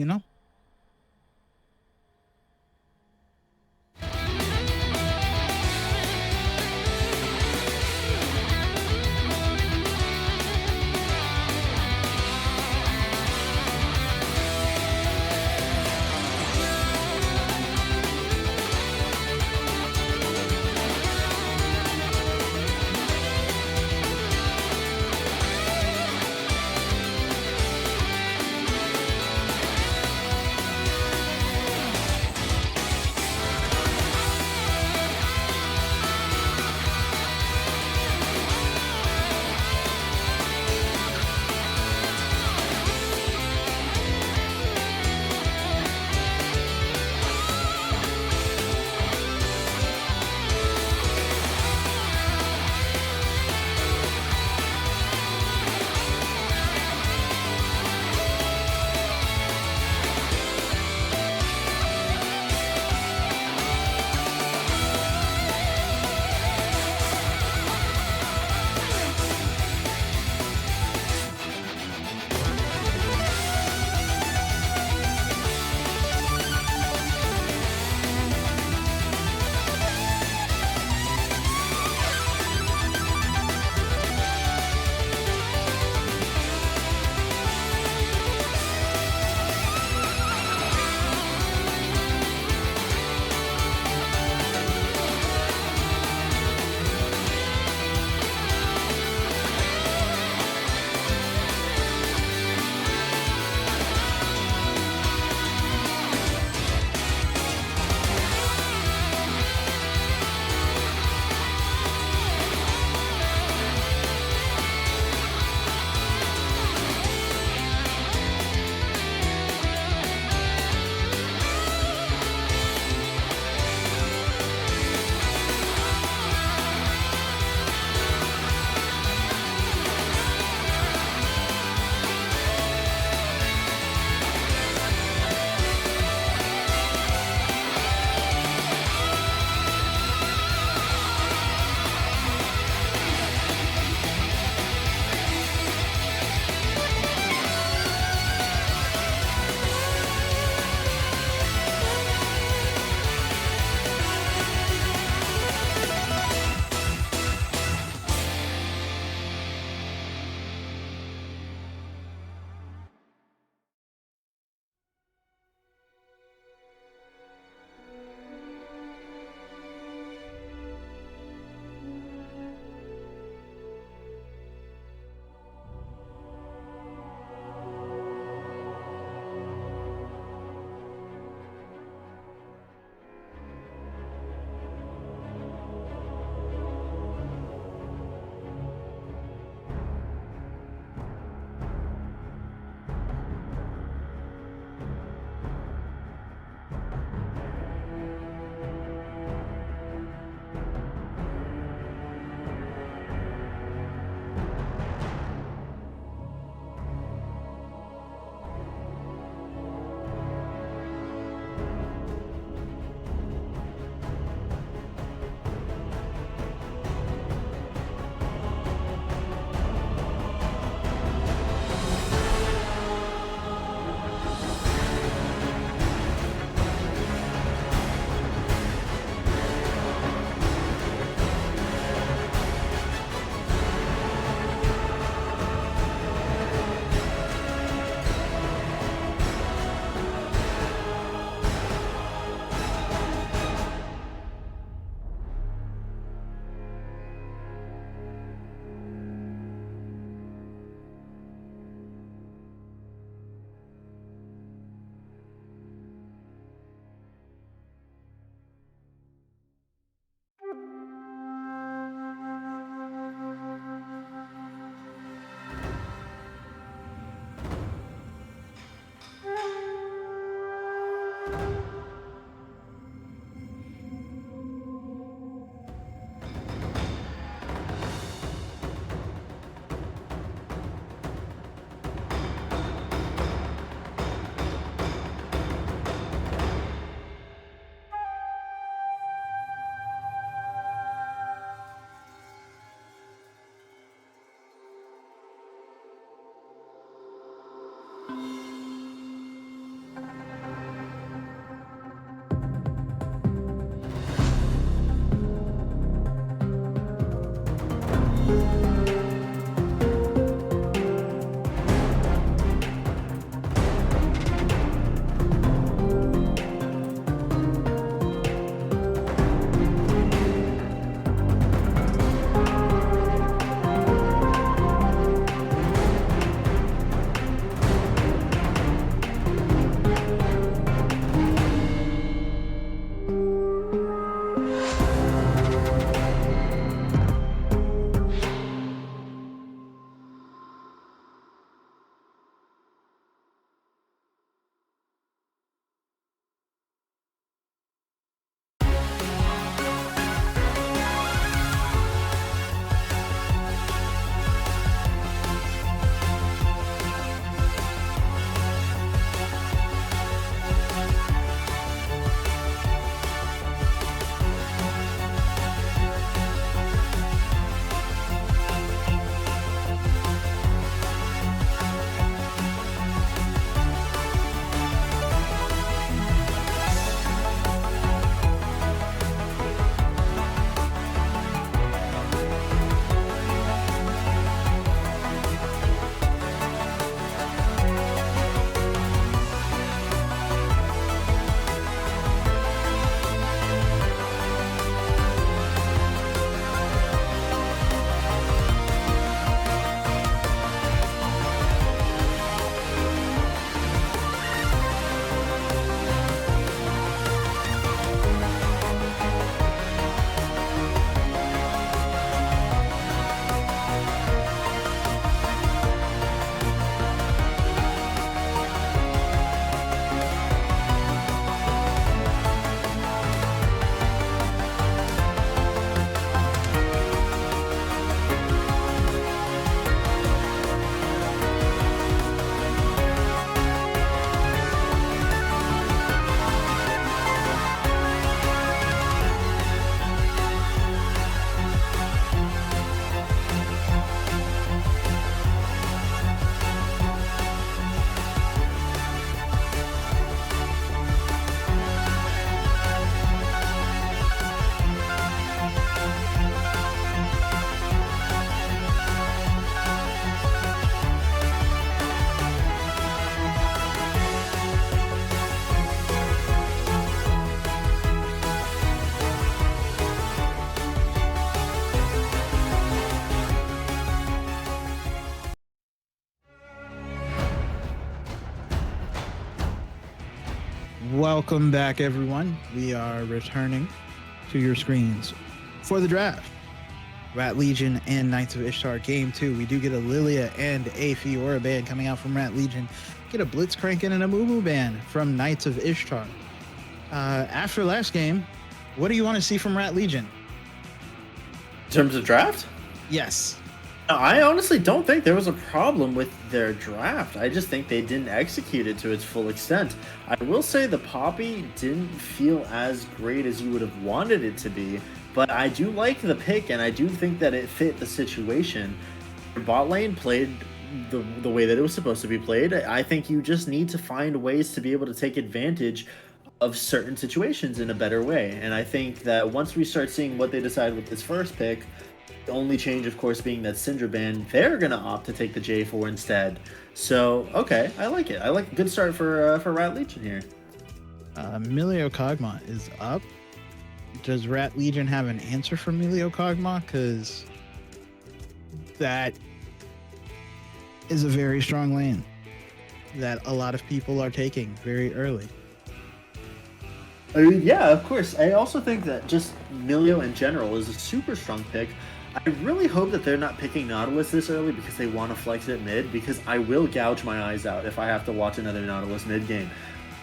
Welcome back, everyone. We are returning to your screens for the draft. Rat Legion and Knights of Ishtar Game 2. We do get a Lilia and a Fiora ban coming out from Rat Legion. Get a Blitzcrank and an Amumu ban from Knights of Ishtar. After last game, what do you want to see from Rat Legion? In terms of draft? Yes. I honestly don't think there was a problem with their draft. I just think they didn't execute it to its full extent. I will say the Poppy didn't feel as great as you would have wanted it to be, but I do like the pick, and I do think that it fit the situation. Your bot lane played the way that it was supposed to be played. I think you just need to find ways to be able to take advantage of certain situations in a better way. And I think that once we start seeing what they decide with this first pick, the only change, of course, being that Syndra ban, they're going to opt to take the J4 instead. So, okay, I like it. I like a good start for Rat Legion here. Emilio Kog'Maw is up. Does Rat Legion have an answer for Emilio Kog'Maw? Because that is a very strong lane that a lot of people are taking very early. I mean, yeah, of course. I also think that just Emilio in general is a super strong pick. I really hope that they're not picking Nautilus this early because they want to flex it mid, because I will gouge my eyes out if I have to watch another Nautilus mid game.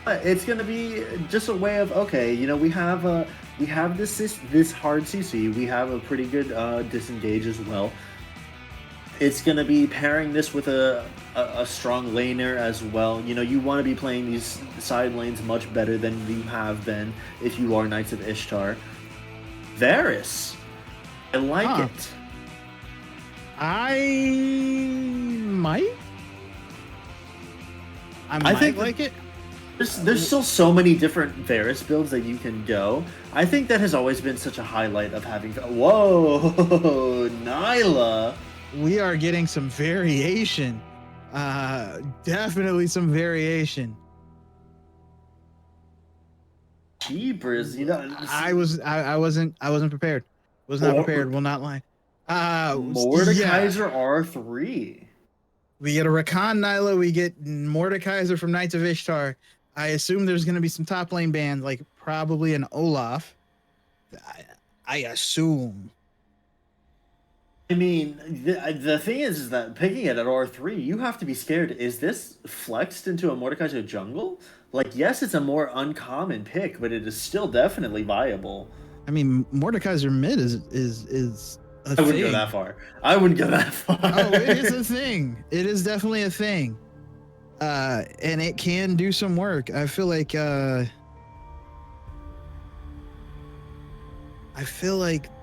But it's going to be just a way of, okay, you know, we have this hard CC, we have a pretty good disengage as well. It's going to be pairing this with a strong laner as well. You know, you want to be playing these side lanes much better than you have been if you are Knights of Ishtar. Varus. I like it. I might. I think might like it. there's still so many different Varus builds that you can go. I think that has always been such a highlight of having. Whoa, Nyla. We are getting some variation. Definitely some variation. Jeepers, I wasn't prepared. Was not prepared. Will not lie. Mordekaiser R3. We get a Rakan Nyla. We get Mordekaiser from Knights of Ishtar. I assume there's going to be some top lane band, like probably an Olaf. I assume. I mean, the thing is that picking it at R3, you have to be scared. Is this flexed into a Mordekaiser jungle? Like, yes, it's a more uncommon pick, but it is still definitely viable. I mean, Mordekaiser mid is a thing. I wouldn't go that far. I wouldn't go that far. Oh, it is a thing. It is definitely a thing. And it can do some work. I feel like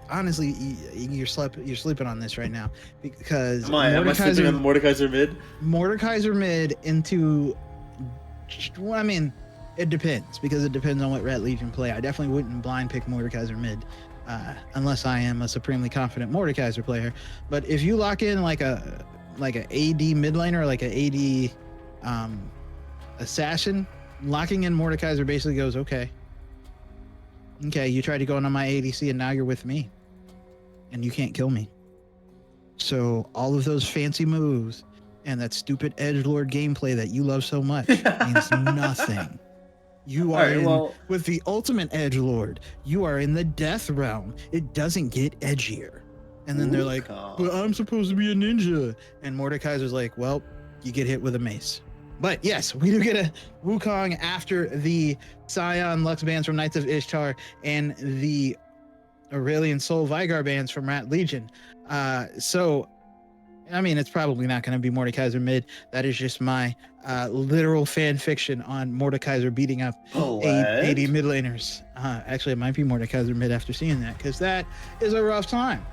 honestly, you're sleeping on this right now because am I sleeping on Mordekaiser mid? Mordekaiser mid into. Well, I mean, it depends because it depends on what Rat Legion play. I definitely wouldn't blind pick Mordekaiser mid, unless I am a supremely confident Mordekaiser player. But if you lock in like a AD mid laner or like a AD assassin, locking in Mordekaiser basically goes okay. You tried to go into my ADC and now you're with me, and you can't kill me. So all of those fancy moves and that stupid edgelord gameplay that you love so much means nothing. You are with the ultimate edgelord. You are in the death realm. It doesn't get edgier. And then they're like, "Well, I'm supposed to be a ninja," and Mordekaiser's like, "Well, you get hit with a mace." But yes, we do get a Wukong after the Scion Lux bands from Knights of Ishtar and the Aurelian Soul Vigar bands from Rat Legion. So, I mean, it's probably not going to be Mordekaiser mid. That is just my literal fan fiction on Mordekaiser beating up AD mid laners. Actually, it might be Mordekaiser mid after seeing that, because that is a rough time.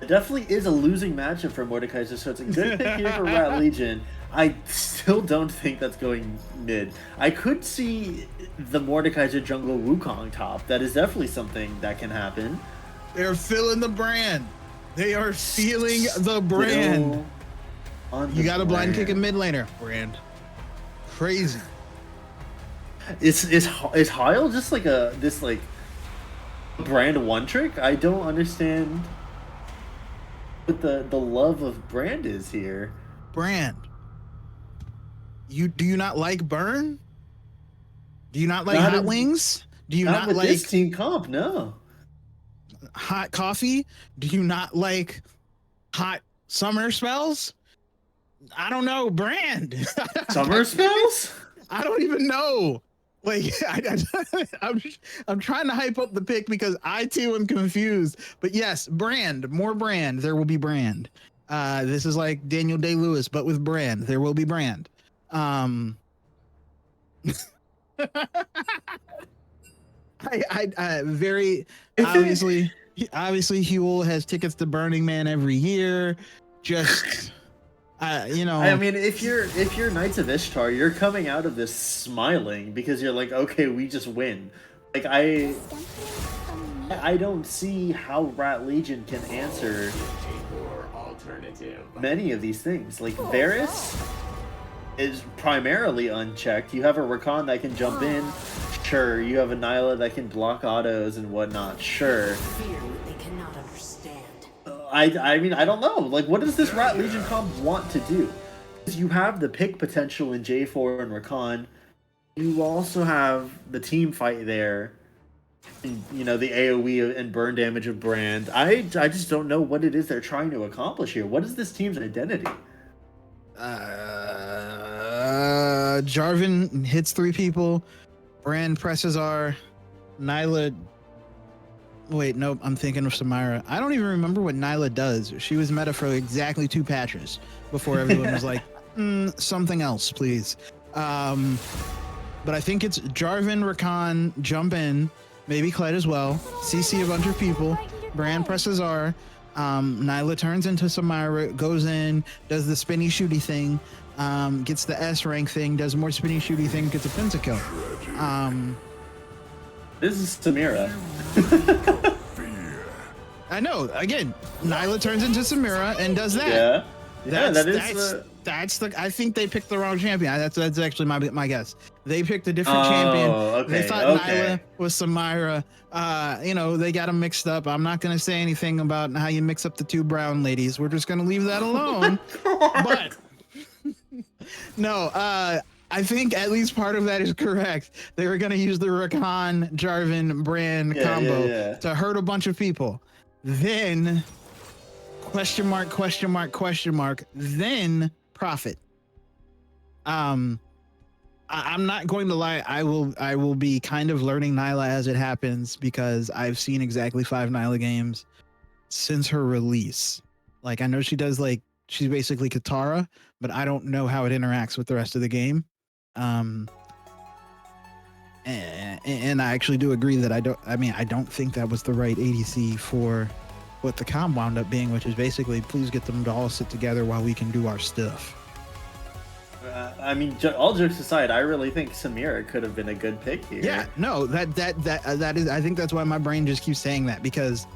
It definitely is a losing matchup for Mordekaiser, so it's a good pick here for Rat Legion. I still don't think that's going mid. I could see the Mordekaiser jungle Wukong top. That is definitely something that can happen. They're filling the brand. They are feeling the brand. You got a blind kick a mid laner. Brand. Crazy. Is Heil just like this brand one trick? I don't understand what the love of brand is here. Brand. Do you not like burn? Do you not like hot wings? Do you not like this team comp? No. Hot coffee? Do you not like hot summer spells? I don't know. Brand. Summer spells? I don't even know. Like, I'm trying to hype up the pick because I too am confused. But yes, brand. More brand. There will be brand. This is like Daniel Day-Lewis, but with brand. There will be brand. I very obviously Huel has tickets to Burning Man every year. Just I mean, if you're Knights of Ishtar, you're coming out of this smiling because you're like, okay, we just win. Like I don't see how Rat Legion can answer many of these things. Like Varus is primarily unchecked. You have a Rakan that can jump in, sure. You have a Nyla that can block autos and whatnot, sure. They cannot understand. I mean, I don't know. Like, what does this Rat Legion comp want to do? Because you have the pick potential in J4 and Rakan. You also have the team fight there. And, the AoE and burn damage of Brand. I just don't know what it is they're trying to accomplish here. What is this team's identity? Jarvan hits 3 people. Brand presses R. Nyla. Wait, nope. I'm thinking of Samira. I don't even remember what Nyla does. She was meta for exactly 2 patches before everyone was like, something else, please. But I think it's Jarvan, Rakan, jump in, maybe Kled as well. CC a bunch of people. Brand presses R. Nyla turns into Samira, goes in, does the spinny shooty thing, gets the S rank thing, does more spinny shooty thing, gets a pentakill. This is Samira. I know. Again, Nyla turns into Samira and does that. Yeah. Yeah, That's the. I think they picked the wrong champion. That's actually my guess. They picked a different champion. Okay, They thought Nyla was Samira. They got them mixed up. I'm not gonna say anything about how you mix up the two brown ladies. We're just gonna leave that alone. But no, I think at least part of that is correct. They were gonna use the Rakan Jarvan brand combo to hurt a bunch of people. Then question mark, then profit. I'm not going to lie, I will be kind of learning Nyla as it happens, because I've seen exactly 5 Nyla games since her release. Like, I know she does, like, she's basically Katara, but I don't know how it interacts with the rest of the game. And I actually do agree that I don't think that was the right ADC for what the comp wound up being, which is basically, please get them to all sit together while we can do our stuff. All jokes aside, I really think Samira could have been a good pick here. Yeah, no, that is. I think that's why my brain just keeps saying that, because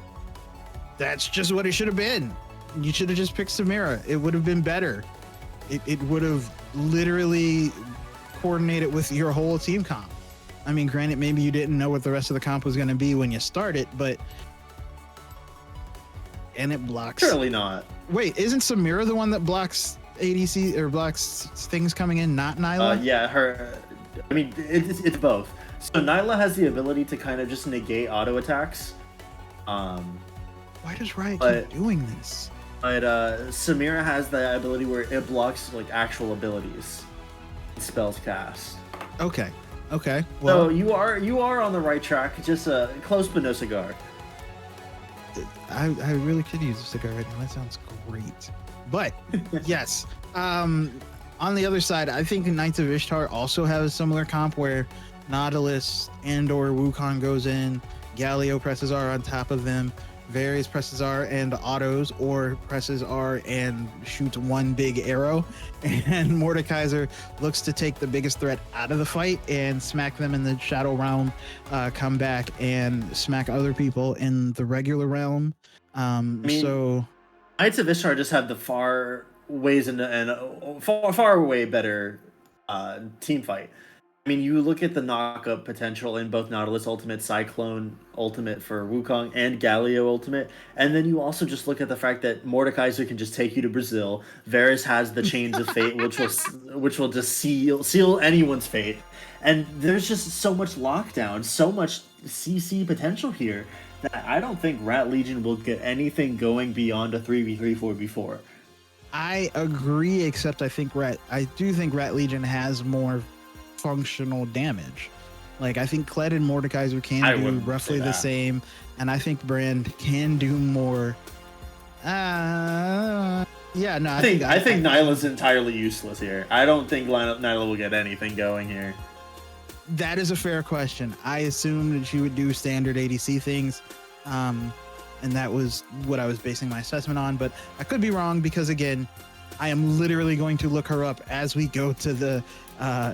that's just what it should have been. You should have just picked Samira. It would have been better. It would have literally coordinated with your whole team comp. I mean, granted, maybe you didn't know what the rest of the comp was going to be when you started, but. And it blocks. Surely not. Wait, isn't Samira the one that blocks ADC or blocks things coming in, not Nyla? Yeah, her. I mean, it's both. So Nyla has the ability to kind of just negate auto attacks. Why does Riot keep doing this? But Samira has the ability where it blocks like actual abilities, spells cast. Okay. Well, so you are on the right track. Just close but no cigar. I really could use a cigar right now. That sounds great. But yes, on the other side, I think Knights of Ishtar also have a similar comp where Nautilus and or Wukong goes in, Galio presses R on top of them, Varys presses R and autos, or presses R and shoots one big arrow, and Mordekaiser looks to take the biggest threat out of the fight and smack them in the Shadow Realm, come back and smack other people in the regular realm. So Knights of Ishtar just have the far ways and far way better team fight. I mean, you look at the knockup potential in both Nautilus Ultimate, Cyclone Ultimate for Wukong, and Galio Ultimate, and then you also just look at the fact that Mordekaiser can just take you to Brazil. Varys has the Chains of Fate, which will just seal anyone's fate, and there's just so much lockdown, so much CC potential here that I don't think Rat Legion will get anything going beyond a 3v3, 4v4. I agree, except I do think Rat Legion has more functional damage. Like, I think Kled and Mordekaiser can do roughly the same, and I think Brand can do more. I think Nyla's entirely useless here. I don't think Nyla will get anything going here. That is a fair question. I assumed that she would do standard ADC things, and that was what I was basing my assessment on, but I could be wrong, because again, I am literally going to look her up as we go to the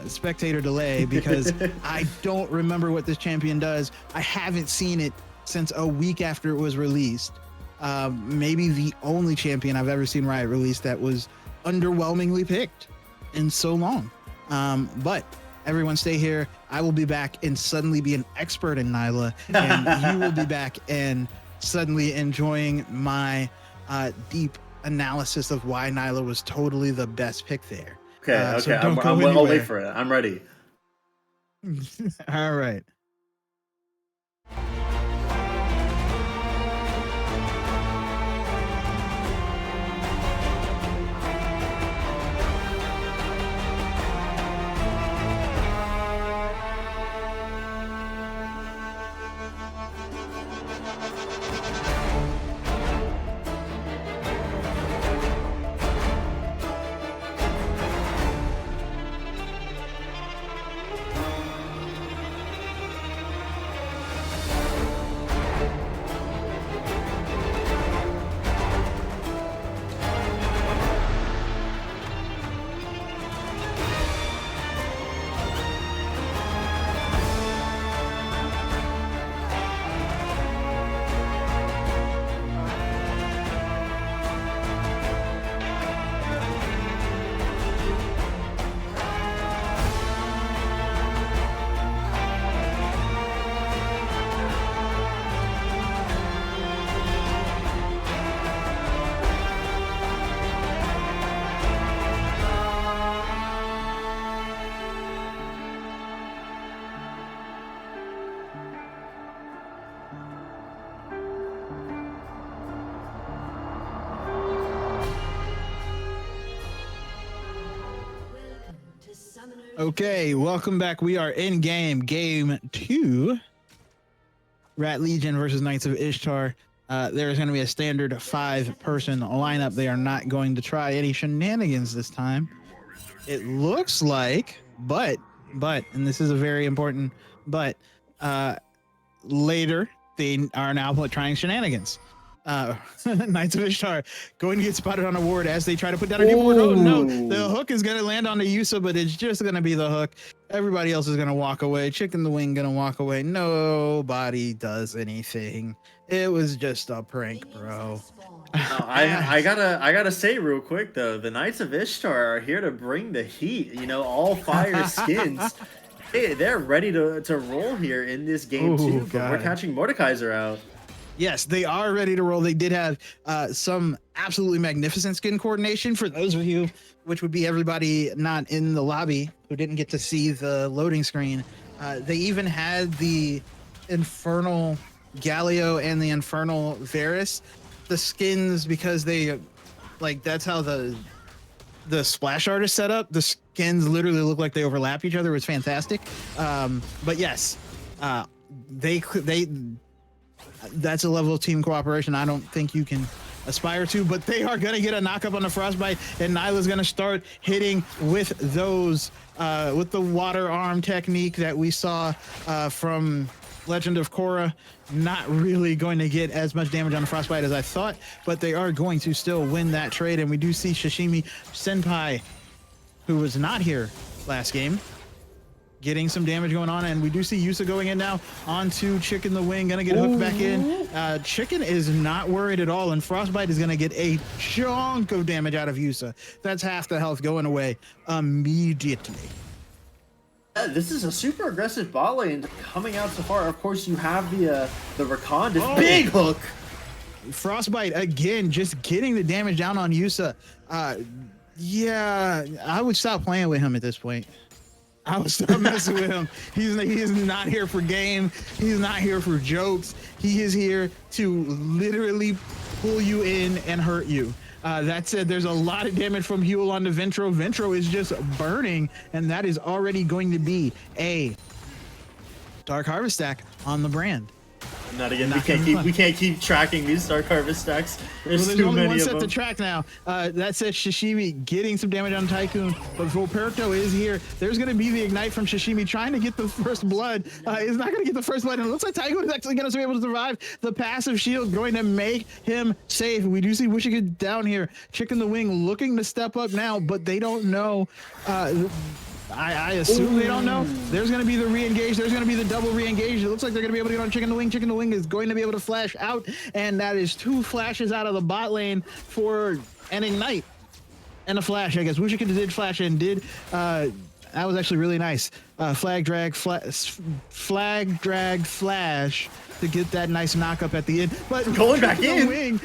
spectator delay, because I don't remember what this champion does. I haven't seen it since a week after it was released. Maybe the only champion I've ever seen Riot release that was underwhelmingly picked in so long. But everyone stay here. I will be back and suddenly be an expert in Nyla, and you will be back and suddenly enjoying my deep analysis of why Nyla was totally the best pick there. Okay. So I'll wait for it. I'm ready. All right. Okay, welcome back. We are in game 2. Rat Legion versus Knights of Ishtar. There's going to be a standard 5-person lineup. They are not going to try any shenanigans this time. It looks like, but, and this is a very important but, later they are now trying shenanigans. Knights of Ishtar going to get spotted on a ward as they try to put down a deep ward. Oh no, the hook is going to land on the Yusa, but it's just going to be the hook. Everybody else is going to walk away. Chicken the Wing going to walk away. Nobody does anything. It was just a prank, bro. I gotta say real quick though, the Knights of Ishtar are here to bring the heat. You know, all fire skins. Hey, they're ready to roll here in this game too. But we're catching Mordekaiser out. Yes, they are ready to roll. They did have some absolutely magnificent skin coordination for those of you, which would be everybody not in the lobby who didn't get to see the loading screen. They even had the Infernal Galio and the Infernal Varus, the skins, because they that's how the splash art is set up. The skins literally look like they overlap each other. It was fantastic. But yes, they that's a level of team cooperation I don't think you can aspire to, but they are going to get a knockup on the Frostbite, and Nyla's going to start hitting with those, with the water arm technique that we saw from Legend of Korra. Not really going to get as much damage on the Frostbite as I thought, but they are going to still win that trade, and we do see Sashimi Senpai, who was not here last game, getting some damage going on, and we do see Yusa going in now onto Chicken the Wing, gonna get hooked back in. Chicken is not worried at all, and Frostbite is gonna get a chunk of damage out of Yusa. That's half the health going away immediately. This is a super aggressive bot lane coming out so far. Of course, you have the Rakan, this big hook. Frostbite again, just getting the damage down on Yusa. Yeah, I would stop playing with him at this point. I would stop messing with him. He is not here for game. He's not here for jokes. He is here to literally pull you in and hurt you. That said, there's a lot of damage from Huel onto Ventro. Ventro is just burning, and that is already going to be a Dark Harvest stack on the brand. Not again. We can't keep tracking these Dark Harvest stacks. There's only too many one of set them. to track now. That said, Shishimi getting some damage on Tycoon, but Volperto is here. There's going to be the Ignite from Shishimi trying to get the first blood. Is not going to get the first blood, and it looks like Tycoon is actually going to be able to survive. The passive shield going to make him safe. We do see Wishing down here. Chicken the Wing looking to step up now, but they don't know. I assume they don't know. There's going to be the re-engage. There's going to be the double re-engage. It looks like they're going to be able to get on Chicken the Wing. Chicken the Wing is going to be able to flash out, and that is 2 flashes out of the bot lane for an Ignite and a flash, I guess. Wushika did flash and did. That was actually really nice. Flag drag, flash to get that nice knockup at the end. But going back in. Wing,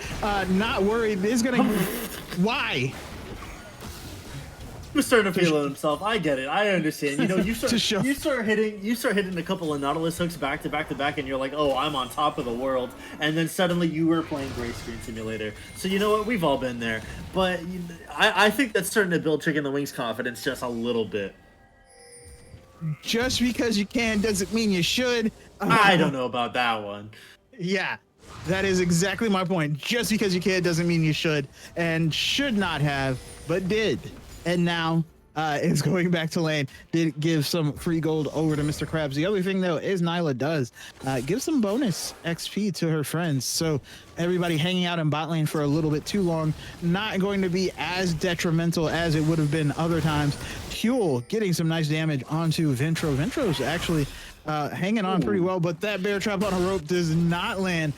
not worried. Is going to. Why? He's starting to feel it himself. I get it. I understand. You know, you start hitting a couple of Nautilus hooks back to back, and you're like, oh, I'm on top of the world. And then suddenly you were playing Gray Screen Simulator. So you know what? We've all been there. But I think that's starting to build Chicken the Wing's confidence just a little bit. Just because you can doesn't mean you should. I don't know about that one. Yeah. That is exactly my point. Just because you can doesn't mean you should, and should not have, but did. And now is going back to lane. Did give some free gold over to Mr. Krabs. The other thing, though, is Nyla does give some bonus XP to her friends. So everybody hanging out in bot lane for a little bit too long, not going to be as detrimental as it would have been other times. Huel getting some nice damage onto Ventro. Ventro's actually hanging on pretty well, but that bear trap on a rope does not land.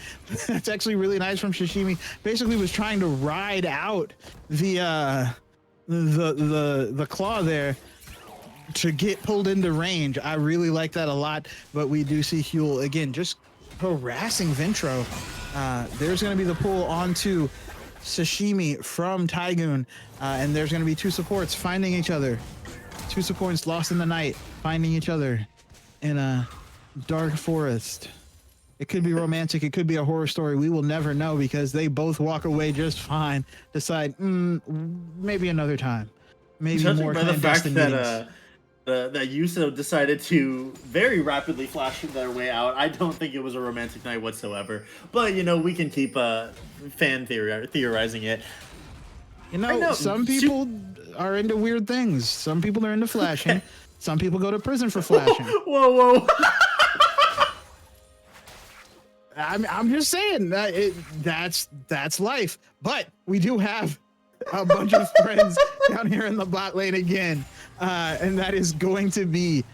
That's actually really nice from Shishimi. Basically was trying to ride out the claw there to get pulled into range. I really like that a lot, but we do see Huel again just harassing Ventro. There's going to be the pull onto Sashimi from Tygoon, and there's going to be 2 supports finding each other. 2 supports lost in the night, finding each other in a dark forest. It could be romantic. It could be a horror story. We will never know because they both walk away just fine. Decide, maybe another time. Maybe Judging more by the fact clandestine that meetings. that Yuso decided to very rapidly flash their way out. I don't think it was a romantic night whatsoever. But, you know, we can keep theorizing it. You know, some people are into weird things. Some people are into flashing. Some people go to prison for flashing. Whoa. I'm just saying that that's life. But we do have a bunch of friends down here in the bot lane again, and that is going to be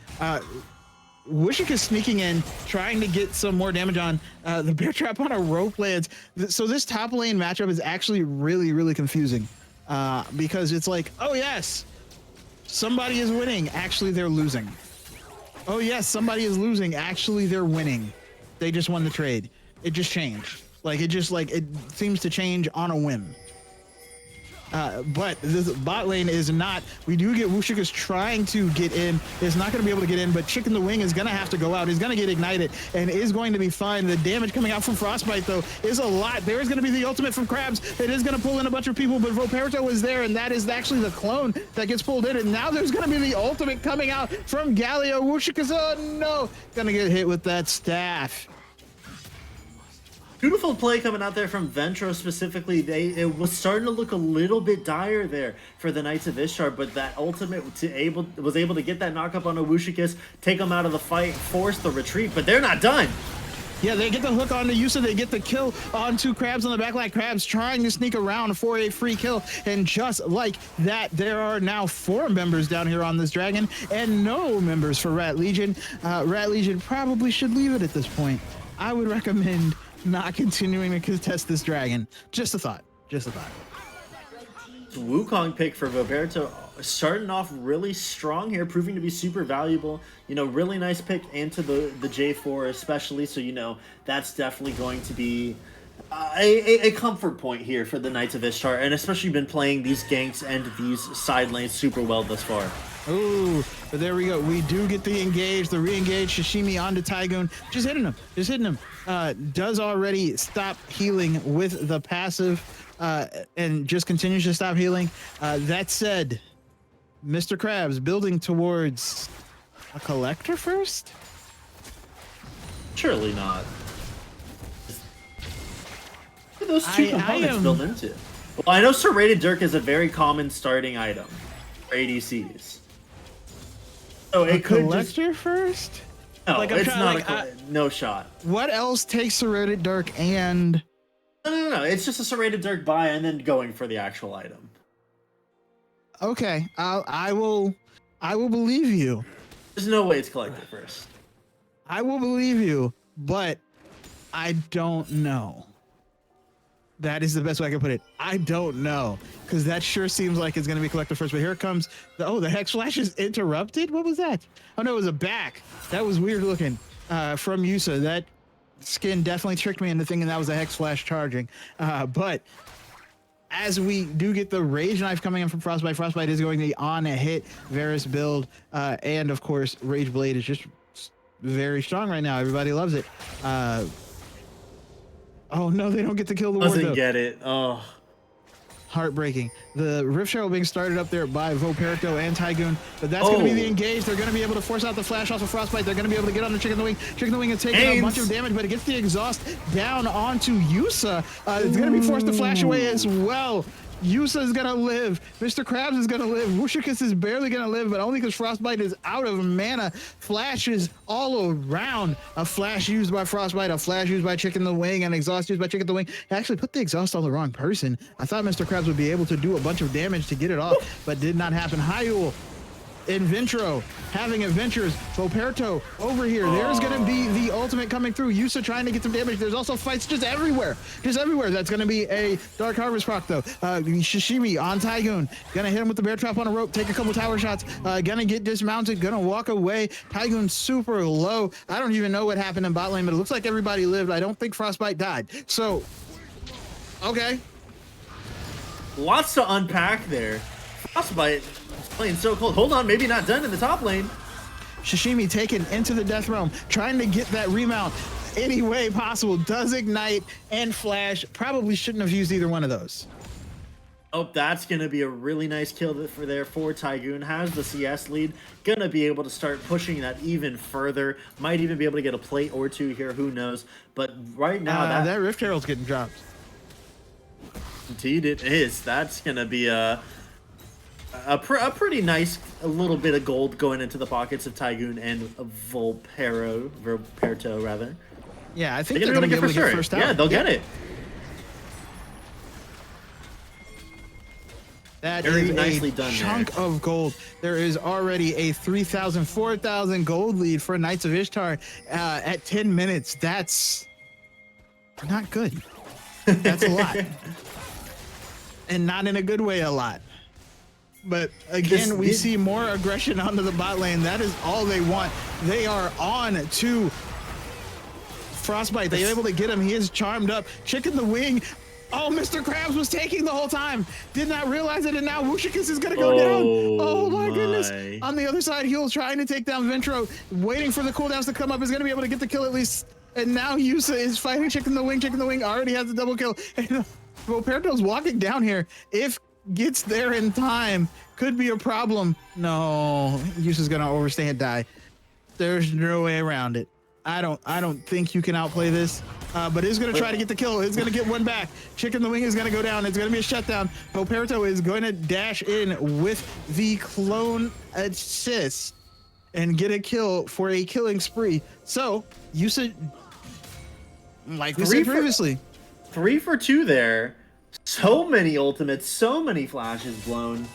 Wushika sneaking in, trying to get some more damage on. The bear trap on a rope lands. So this top lane matchup is actually really confusing, because it's like, oh yes, somebody is winning, actually they're losing. Oh yes, somebody is losing, actually they're winning. They just won the trade. It just changed. It seems to change on a whim. But this bot lane is not. We do get Wushika's trying to get in. Is not going to be able to get in, but Chicken the Wing is going to have to go out. He's going to get ignited and is going to be fine. The damage coming out from Frostbite, though, is a lot. There is going to be the ultimate from Krabs. It is going to pull in a bunch of people, but Voperto is there, and that is actually the clone that gets pulled in. And now there's going to be the ultimate coming out from Galio. Wushika's, oh no, going to get hit with that staff. Beautiful play coming out there from Ventro specifically. It was starting to look a little bit dire there for the Knights of Ishtar, but that ultimate was able to get that knockup on Wushikis, take him out of the fight, force the retreat, but they're not done. Yeah, they get the hook onto Yusa, they get the kill onto Krabs on the back line. Krabs trying to sneak around for a free kill, and just like that, there are now 4 members down here on this dragon, and no members for Rat Legion. Rat Legion probably should leave it at this point. I would recommend not continuing to contest this dragon. Just a thought. Wukong pick for Voperto, starting off really strong here, proving to be super valuable. You know, really nice pick into the J4 especially, so you know that's definitely going to be a comfort point here for the Knights of Ishtar, and especially been playing these ganks and these side lanes super well thus far. Ooh, but there we go. We do get the engage, the re-engage. Shishimi onto Tygoon. Just hitting him. Does already stop healing with the passive, and just continues to stop healing. That said, Mr. Krabs building towards a collector first? Surely not. What are those two components built into? Well, I know Serrated Dirk is a very common starting item for ADCs. So it could collector first? No, like, it's not no shot. What else takes Serrated Dirk and... No. It's just a Serrated Dirk buy and then going for the actual item. Okay, I will believe you. There's no way it's collector first. I will believe you, but I don't know. That is the best way I can put it. I don't know, because that sure seems like it's going to be collector first. But here it comes. The Hex Flash is interrupted. What was that? Oh no, it was a back. That was weird looking from Yusa. That skin definitely tricked me into thinking that was a Hex Flash charging. But as we do get the Rage Knife coming in from Frostbite, Frostbite is going to be on a hit Varus build, and of course Rage Blade is just very strong right now. Everybody loves it. Oh no, they don't get to kill the ward. Doesn't get it. Oh, heartbreaking. The Rift Shuttle being started up there by Voperto and Tygoon, but that's going to be the engage. They're going to be able to force out the flash off of Frostbite. They're going to be able to get on the Chicken the Wing. Chicken the Wing is taking a bunch of damage, but it gets the exhaust down onto Yusa. It's going to be forced to flash away as well. Yusa is going to live. Mr. Krabs is going to live. Wushikis is barely going to live, but only because Frostbite is out of mana. Flashes all around. A flash used by Frostbite, a flash used by Chicken the Wing, an exhaust used by Chicken the Wing. I actually put the exhaust on the wrong person. I thought Mr. Krabs would be able to do a bunch of damage to get it off, but did not happen. Hyul in Ventro having adventures. Voperto over here. There's going to be the ultimate coming through. Yusa trying to get some damage. There's also fights just everywhere. That's going to be a Dark Harvest proc though. Shishimi on Tygoon. Going to hit him with the bear trap on a rope. Take a couple tower shots. Going to get dismounted. Going to walk away. Tygoon super low. I don't even know what happened in bot lane, but it looks like everybody lived. I don't think Frostbite died. So, okay. Lots to unpack there. Frostbite playing so cold. Hold on, maybe not done in the top lane. Shishimi taken into the Death Realm, trying to get that remount any way possible. Does ignite and flash. Probably shouldn't have used either one of those. Oh, that's going to be a really nice kill for Tygoon. Has the CS lead. Going to be able to start pushing that even further. Might even be able to get a plate or two here. Who knows? But right now, that Rift Herald's getting dropped. Indeed it is. That's going to be a pretty nice little bit of gold going into the pockets of Tygoon and Volperto, rather. Yeah, I think they're going to be able to get first out. Yeah, they'll get it. That Very is nicely a done chunk there. of gold. There is already a 3,000, 4,000 gold lead for Knights of Ishtar at 10 minutes. That's not good. That's a lot. And not in a good way a lot. But again, we see more aggression onto the bot lane. That is all they want. They are on to Frostbite. They're able to get him. He is charmed up. Chicken the wing. Oh, Mr. Krabs was taking the whole time. Did not realize it, and now Wushikus is going to go down. Oh, my goodness. On the other side, Huel trying to take down Ventro, waiting for the cooldowns to come up, is going to be able to get the kill at least. And now Yusa is fighting Chicken the Wing. Chicken the Wing already has the double kill. And Volperto's walking down here. If gets there in time, could be a problem. No, Yusa's going to overstay and die. There's no way around it. I don't think you can outplay this. But is going to try to get the kill. It's going to get one back. Chicken the Wing is going to go down. It's going to be a shutdown. Volperto is going to dash in with the clone assist and get a kill for a killing spree. So, you said, like we said previously, 3 for 2 there. So many ultimates, so many flashes blown.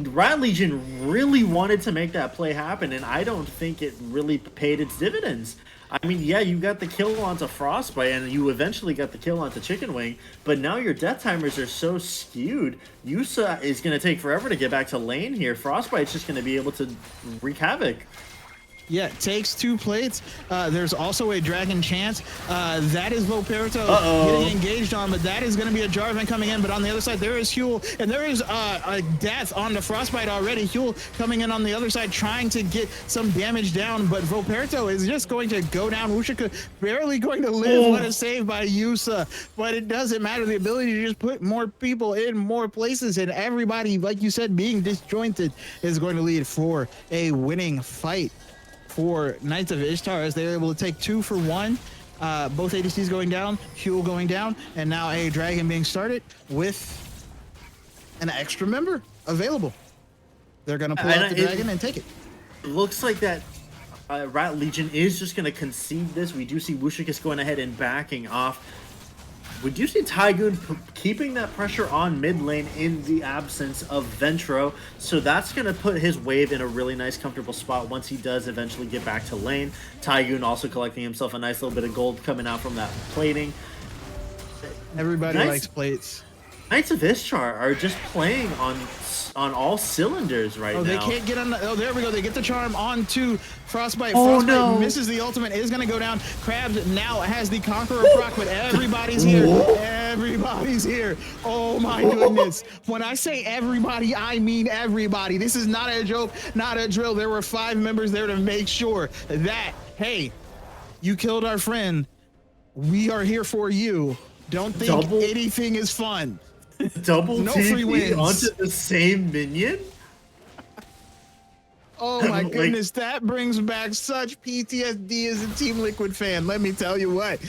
Rat Legion really wanted to make that play happen, and I don't think it really paid its dividends. I mean, yeah, you got the kill onto Frostbite, and you eventually got the kill onto Chicken Wing, but now your death timers are so skewed. Yusa is going to take forever to get back to lane here. Frostbite's just going to be able to wreak havoc. Yeah, takes 2 plates. There's also a dragon chance. That is Volperto getting engaged on, but that is going to be a Jarvan coming in. But on the other side, there is Huel, and there is a death on the Frostbite already. Huel coming in on the other side, trying to get some damage down, but Volperto is just going to go down. Wushika barely going to live. What a save by Yusa, but it doesn't matter. The ability to just put more people in more places, and everybody, like you said, being disjointed is going to lead for a winning fight for Knights of Ishtar, as they're able to take 2 for 1. Both ADCs going down, Huel going down, and now a dragon being started with an extra member available. They're going to pull out the dragon and take it. Looks like that Rat Legion is just going to concede this. We do see Wushikus going ahead and backing off. We do see Tygoon keeping that pressure on mid lane in the absence of Ventro, so that's going to put his wave in a really nice, comfortable spot once he does eventually get back to lane. Tygoon also collecting himself a nice little bit of gold coming out from that plating. Everybody likes plates. Knights of Ishtar are just playing on all cylinders right now. They can't get on the... Oh, there we go. They get the charm onto Frostbite. Oh, Frostbite misses the ultimate. Is going to go down. Krabs now has the Conqueror proc, but everybody's here. Everybody's here. Oh, my goodness. When I say everybody, I mean everybody. This is not a joke, not a drill. There were 5 members there to make sure that, hey, you killed our friend. We are here for you. Don't think anything is fun. Double no free wins onto the same minion? Oh my goodness, that brings back such PTSD as a Team Liquid fan, let me tell you what.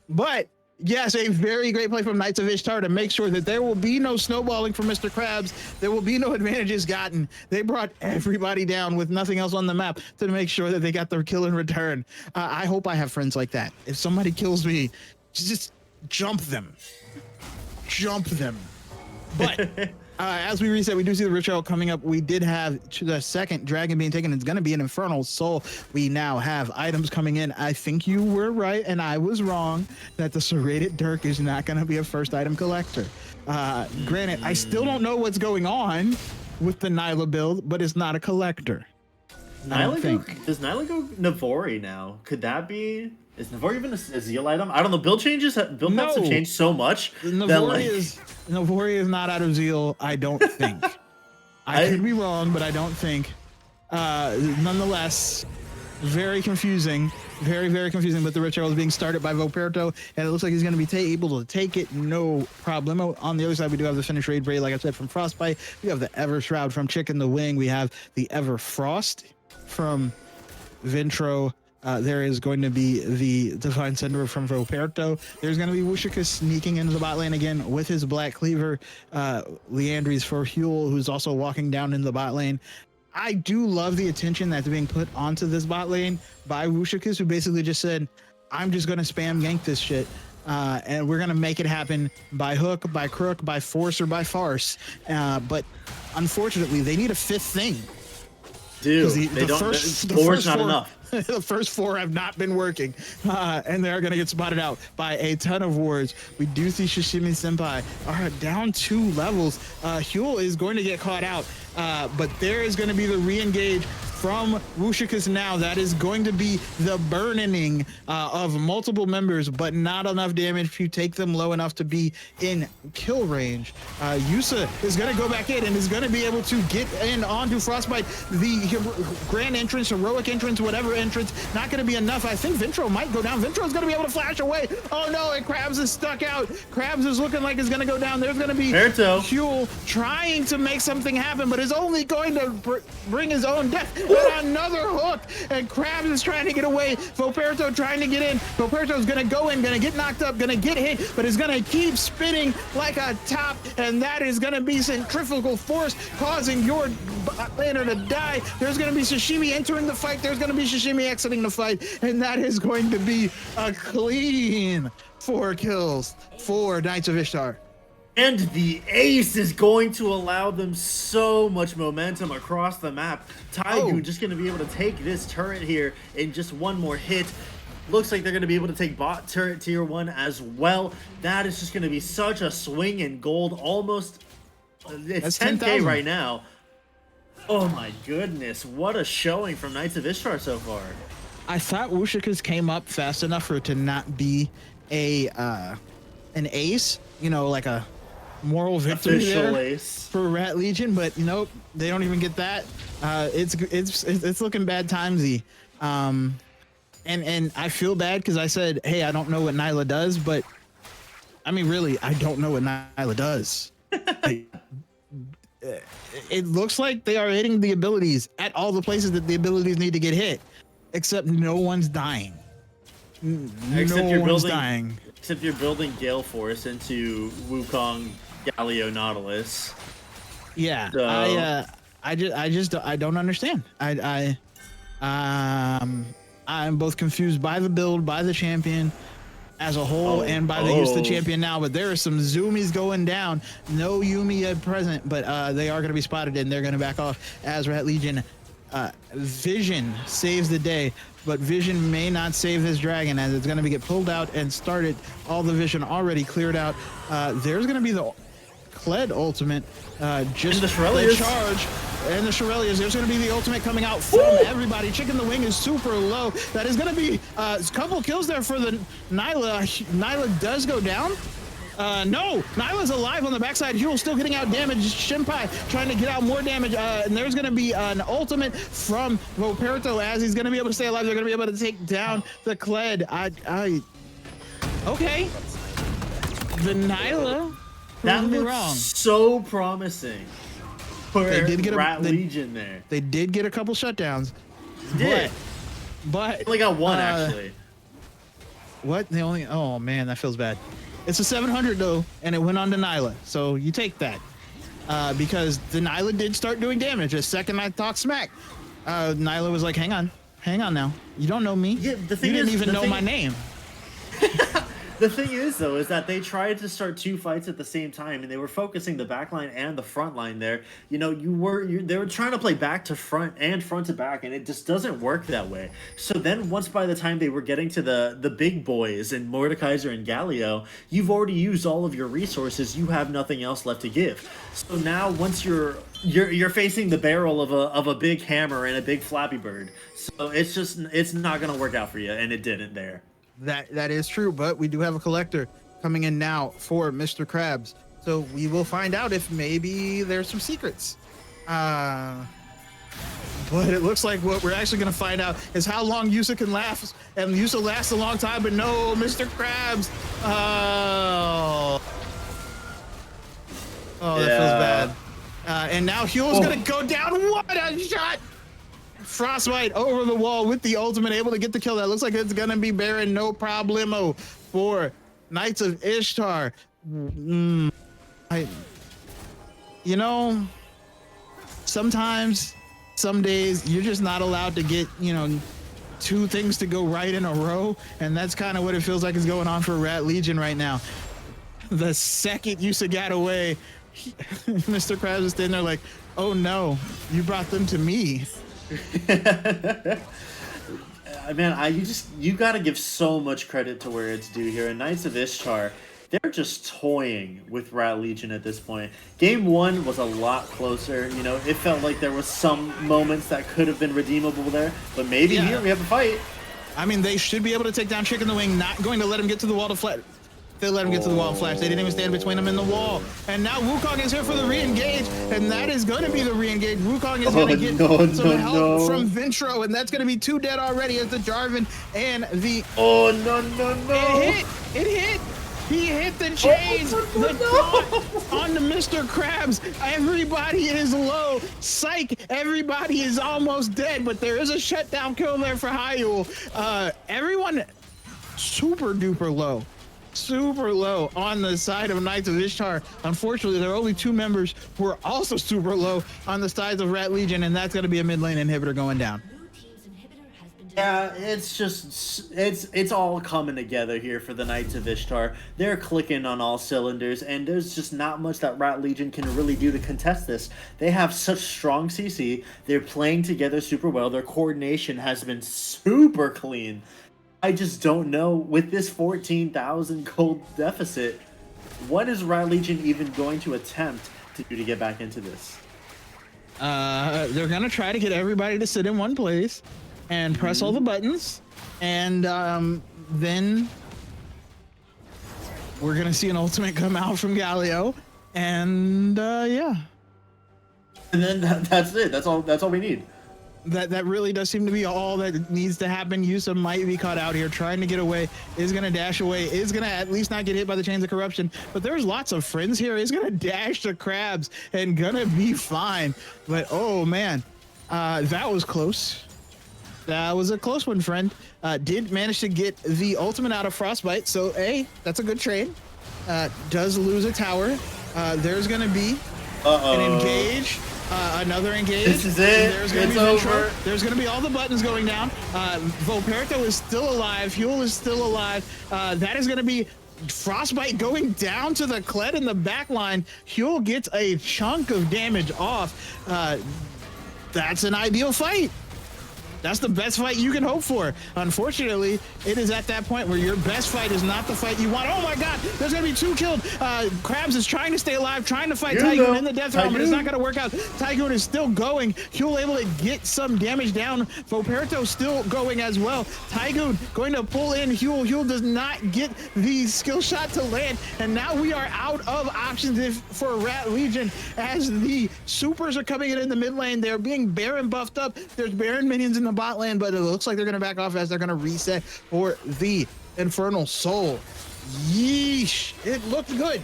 But yes, a very great play from Knights of Ishtar to make sure that there will be no snowballing for Mr. Krabs. There will be no advantages gotten. They brought everybody down with nothing else on the map to make sure that they got their kill in return. I hope I have friends like that. If somebody kills me, just jump them. Jump them. But as we reset, we do see the ritual coming up. We did have the second dragon being taken. It's going to be an Infernal Soul. We now have items coming in. I think you were right and I was wrong that the Serrated Dirk is not going to be a first item collector. Granted, I still don't know what's going on with the Nyla build, but it's not a collector. Does Nyla go Navori now? Could that be... Is Navori even a Zeal item? I don't know. Build paths have changed so much. Navori is not out of Zeal, I don't think. I could be wrong, but I don't think. Nonetheless, Very confusing. Very, very confusing. But the Rich Arrow is being started by Voperto, and it looks like he's going to be able to take it. No problem. On the other side, we do have the Finish Raid Braid, like I said, from Frostbite. We have the Ever Shroud from Chicken the Wing. We have the Ever Frost from Ventro. There is going to be the Divine Cinder from Voperto. There's going to be Wushika sneaking into the bot lane again with his Black Cleaver. Leandries for Huel, who's also walking down in the bot lane. I do love the attention that's being put onto this bot lane by Wushikas, who basically just said, I'm just going to spam gank this shit. And we're going to make it happen by hook, by crook, by force, or by farce. But unfortunately, they need a fifth thing. Dude, four's not enough. The first 4 have not been working, and they're going to get spotted out by a ton of wards. We do see Shishimi Senpai are down 2 levels. Huel is going to get caught out, but there is going to be the re-engage from Wushikas now. That is going to be the burning of multiple members, but not enough damage to take them low enough to be in kill range. Yusa is going to go back in and is going to be able to get in onto Frostbite. The grand entrance, heroic entrance, whatever entrance, not going to be enough. I think Ventro might go down. Ventro is going to be able to flash away. Oh no, and Krabs is stuck out. Krabs is looking like it's going to go down. There's going to be Huel trying to make something happen, but is only going to bring his own death. Another hook, and Krabs is trying to get away. Voperto trying to get in. Voperto is gonna go in, gonna get knocked up, gonna get hit, but is gonna keep spinning like a top, and that is gonna be centrifugal force causing your laner to die. There's gonna be Sashimi entering the fight. There's gonna be Sashimi exiting the fight, and that is going to be a clean 4 kills for Knights of Ishtar. And the ace is going to allow them so much momentum across the map. Taigu just going to be able to take this turret here in just one more hit. Looks like they're going to be able to take bot turret tier 1 as well. That is just going to be such a swing in gold. Almost, it's 10K right now. Oh my goodness, what a showing from Knights of Ishtar so far. I thought Wushikas came up fast enough for it to not be a an ace, you know, like a moral victory there ace for Rat Legion, but you know, they don't even get that. It's looking bad timesy. And I feel bad because I said, hey, I don't know what Nyla does, but I mean, really, I don't know what Nyla does. It looks like they are hitting the abilities at all the places that the abilities need to get hit, except no one's dying. Except no one's dying. Except you're building Gale Force into Wukong Galio Nautilus. Yeah, so. I don't understand. I'm both confused by the build, by the champion as a whole, and by the use of the champion now. But there are some zoomies going down. No Yumi yet present, but they are going to be spotted and they're going to back off as Rat Legion. Vision saves the day, but Vision may not save this dragon as it's going to get pulled out and started. All the Vision already cleared out. There's going to be the Kled ultimate, just the charge, and the Shurelias. There's going to be the ultimate coming out from everybody. Chicken the Wing is super low. That is going to be a couple kills there for the Nyla. Nyla does go down. No, Nyla's alive on the backside. Huel still getting out damage. Shinpai trying to get out more damage. And there's going to be an ultimate from Voperto as he's going to be able to stay alive. They're going to be able to take down the Kled. Okay. The Nyla. That looks so promising for Rat Legion there. They did get a couple shutdowns. But they only got one actually. What? They only? Oh man, that feels bad. It's a 700 though, and it went on to Nyla. So you take that because the Nyla did start doing damage. The second I talked smack, Nyla was like, "Hang on now. You don't know me. Yeah, the thing you didn't even know my name." The thing is, though, is that they tried to start 2 fights at the same time, and they were focusing the back line and the front line there. You know, they were trying to play back to front and front to back, and it just doesn't work that way. So then once by the time they were getting to the big boys and Mordekaiser and Galio, you've already used all of your resources. You have nothing else left to give. So now once you're facing the barrel of a big hammer and a big Flappy Bird. So it's not going to work out for you, and it didn't there. That is true, but we do have a collector coming in now for Mr. Krabs. So we will find out if maybe there's some secrets. But it looks like what we're actually going to find out is how long Yusa can last, and Yusa lasts a long time, but no, Mr. Krabs. Oh, that feels bad. And now Huel's going to go down. What a shot! Frostbite over the wall with the ultimate, able to get the kill. That looks like it's going to be Baron, no problemo for Knights of Ishtar. You know, sometimes, some days you're just not allowed to get, you know, two things to go right in a row, and that's kind of what it feels like is going on for Rat Legion right now. The second Yusa got away, Mr. Krabs is standing there like, oh no, you brought them to me. Man, you gotta give so much credit to where it's due here. And Knights of Ishtar, they're just toying with Rat Legion at this point. Game 1 was a lot closer. You know, it felt like there was some moments that could have been redeemable there, but maybe here we have a fight. I mean, they should be able to take down Chick in the Wing, not going to let him get to the wall to flat. They let him get to the wall and flash. They didn't even stand between him and the wall. And now Wukong is here for the re-engage, and that is going to be the re-engage. Wukong is going to get some help from Vintro, and that's going to be 2 dead already as the Jarvan and the... Oh, no. It hit! He hit the chains! The taunt on the Mr. Krabs. Everybody is low. Psych! Everybody is almost dead, but there is a shutdown kill there for Hyul. Everyone super duper low. Super low on the side of Knights of Ishtar. Unfortunately, there are only 2 members who are also super low on the sides of Rat Legion, and that's going to be a mid lane inhibitor going down. Yeah, it's just, it's all coming together here for the Knights of Ishtar. They're clicking on all cylinders, and there's just not much that Rat Legion can really do to contest this. They have such strong CC. They're playing together super well. Their coordination has been super clean. I just don't know, with this 14,000 gold deficit, what is Rat Legion even going to attempt to do to get back into this? They're gonna try to get everybody to sit in one place and press all the buttons, and then we're gonna see an ultimate come out from Galio, and yeah. And then that's it. That's all we need. That really does seem to be all that needs to happen. Yusa might be caught out here, trying to get away, is going to dash away, is going to at least not get hit by the chains of corruption, but there's lots of friends here, is going to dash the Krabs and going to be fine. But oh man, that was close. That was a close one, friend. Did manage to get the ultimate out of Frostbite, so hey, that's a good trade. Does lose a tower. There's going to be an engage. Another engage. This is it. It's over. There's going to be all the buttons going down. Volperto is still alive. Huel is still alive. That is going to be Frostbite going down to the Kled in the back line. Huel gets a chunk of damage off. That's an ideal fight. That's the best fight you can hope for. Unfortunately, it is at that point where your best fight is not the fight you want. Oh my God, there's gonna be 2 killed. Krabs is trying to stay alive, trying to fight Tygoon in the death realm, but it's not gonna work out. Tygoon is still going. Huel able to get some damage down. Voperto still going as well. Tygoon going to pull in Huel. Huel does not get the skill shot to land, and now we are out of options for Rat Legion as the supers are coming in the mid lane. They're being Baron buffed up. There's Baron minions in the bot lane, but it looks like they're going to back off as they're going to reset for the Infernal Soul. Yeesh. It looked good.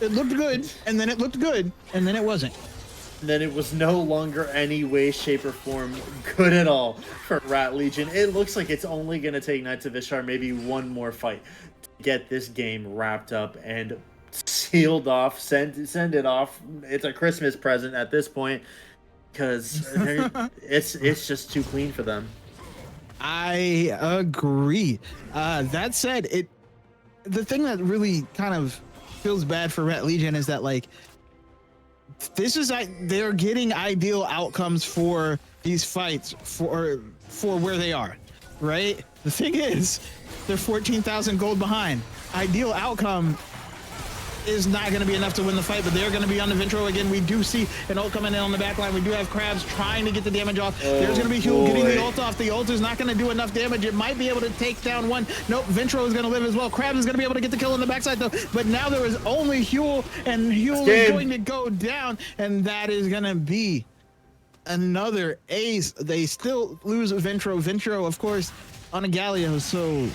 It looked good, and then it looked good, and then it wasn't. Then it was no longer any way, shape, or form good at all for Rat Legion. It looks like it's only going to take Knights of Ishtar maybe one more fight to get this game wrapped up and sealed off, send it off. It's a Christmas present at this point, because it's just too clean for them. I agree. That said, the thing that really kind of feels bad for Rat Legion is that, like, this is they're getting ideal outcomes for these fights for where they are, right? The thing is, they're 14,000 gold behind. Ideal outcome is not going to be enough to win the fight, but they're going to be on the Vintro again. We do see an ult coming in on the back line. We do have Krabs trying to get the damage off. There's going to be Huel getting the ult off. The ult is not going to do enough damage. It might be able to take down one. Nope, Vintro is going to live as well. Krabs is going to be able to get the kill on the backside though, but now there is only Huel, and Huel is going to go down, and that is going to be another ace. They still lose Ventro. Ventro, of course, on a Galio. So,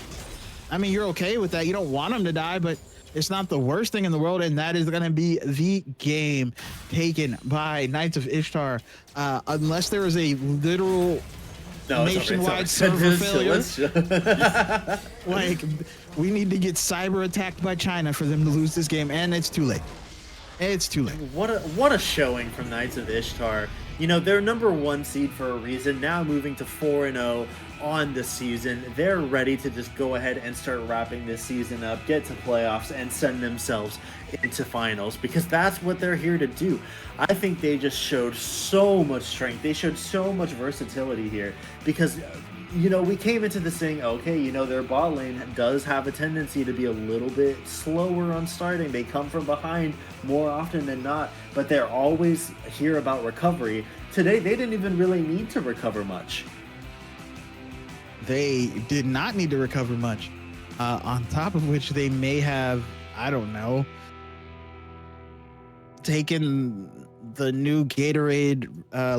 I mean, you're okay with that. You don't want him to die, but it's not the worst thing in the world. And that is going to be the game taken by Knights of Ishtar. Unless there is a literal nationwide server failure. Like, we need to get cyber attacked by China for them to lose this game, and it's too late. It's too late. What a showing from Knights of Ishtar. You know, they're number 1 seed for a reason. Now moving to 4-0 on the season. They're ready to just go ahead and start wrapping this season up, get to playoffs, and send themselves into finals, because that's what they're here to do. I think they just showed so much strength. They showed so much versatility here, because you know, we came into this saying, okay, you know, their bot lane does have a tendency to be a little bit slower on starting. They come from behind more often than not, but they're always here about recovery. Today, they didn't even really need to recover much. They did not need to recover much. On top of which, they may have, I don't know, taken the new Gatorade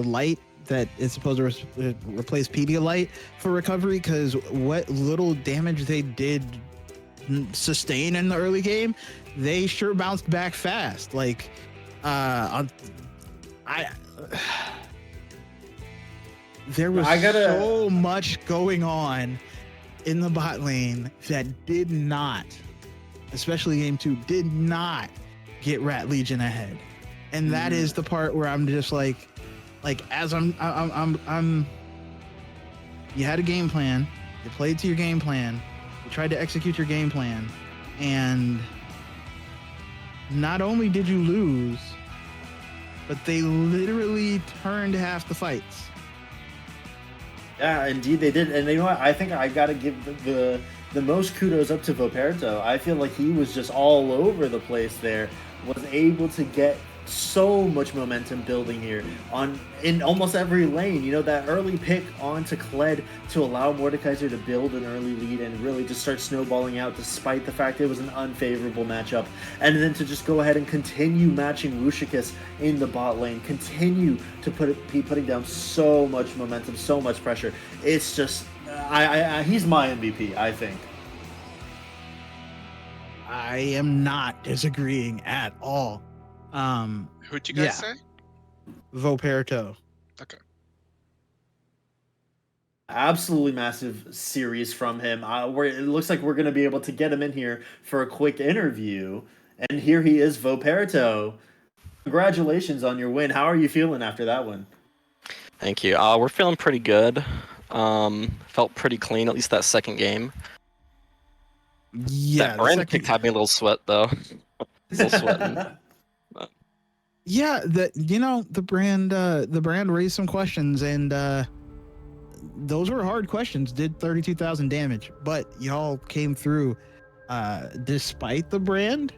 Light that is supposed to replace Pedialyte for recovery, because what little damage they did sustain in the early game, they sure bounced back fast. Like, there was so much going on in the bot lane that did not, especially game 2, did not get Rat Legion ahead. And that is the part where I'm just like as I'm you had a game plan, you played to your game plan, you tried to execute your game plan, and not only did you lose, but they literally turned half the fights. Yeah, indeed they did. And you know what? I think I gotta give the most kudos up to Voperto. I feel like he was just all over the place there, was able to get so much momentum building here in almost every lane. You know, that early pick onto Kled to allow Mordekaiser to build an early lead and really just start snowballing out despite the fact it was an unfavorable matchup, and then to just go ahead and continue matching Lucius in the bot lane, continue to be putting down so much momentum, so much pressure. It's just he's my MVP, I think. I am not disagreeing at all. Who'd you guys say? Voperto. Okay. Absolutely massive series from him. It looks like we're going to be able to get him in here for a quick interview. And here he is, Voperto. Congratulations on your win. How are you feeling after that one? Thank you. We're feeling pretty good. Felt pretty clean, at least that second game. Yeah, that brand pick had me a little sweat, though. A little sweating. Yeah, the brand raised some questions, and those were hard questions. Did 32,000 damage, but y'all came through despite the brand.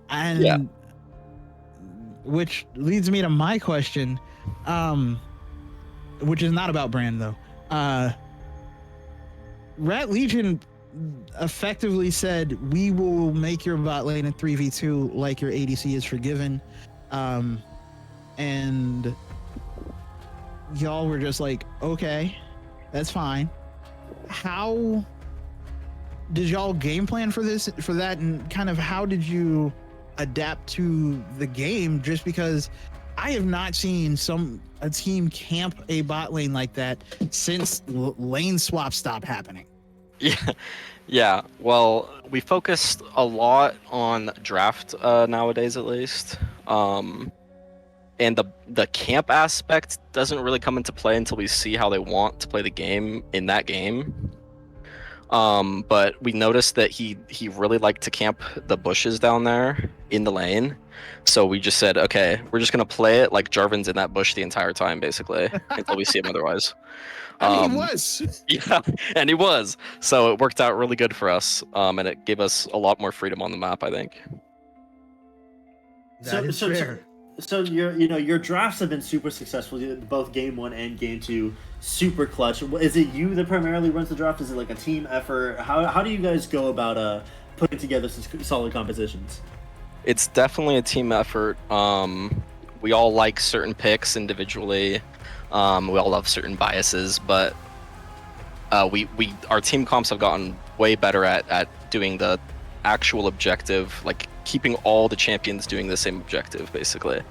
And which leads me to my question, which is not about brand though. Rat Legion effectively said, we will make your bot lane in 3v2 like your ADC is forgiven, and y'all were just like, okay, that's fine. How did y'all game plan for that, and kind of how did you adapt to the game? Just because I have not seen a team camp a bot lane like that since lane swaps stopped happening. Yeah. Well, we focused a lot on draft nowadays, at least. And the camp aspect doesn't really come into play until we see how they want to play the game in that game. But we noticed that he really liked to camp the bushes down there in the lane. So we just said, okay, we're just gonna play it like Jarvan's in that bush the entire time, basically, until we see him otherwise. I mean, he was. Yeah, and he was. So it worked out really good for us, and it gave us a lot more freedom on the map, I think. That is fair. So your drafts have been super successful, both game 1 and game 2, super clutch. Is it you that primarily runs the draft? Is it like a team effort? How do you guys go about putting together some solid compositions? It's definitely a team effort. we all like certain picks individually. We all have certain biases, but our team comps have gotten way better at doing the actual objective, like keeping all the champions doing the same objective, basically.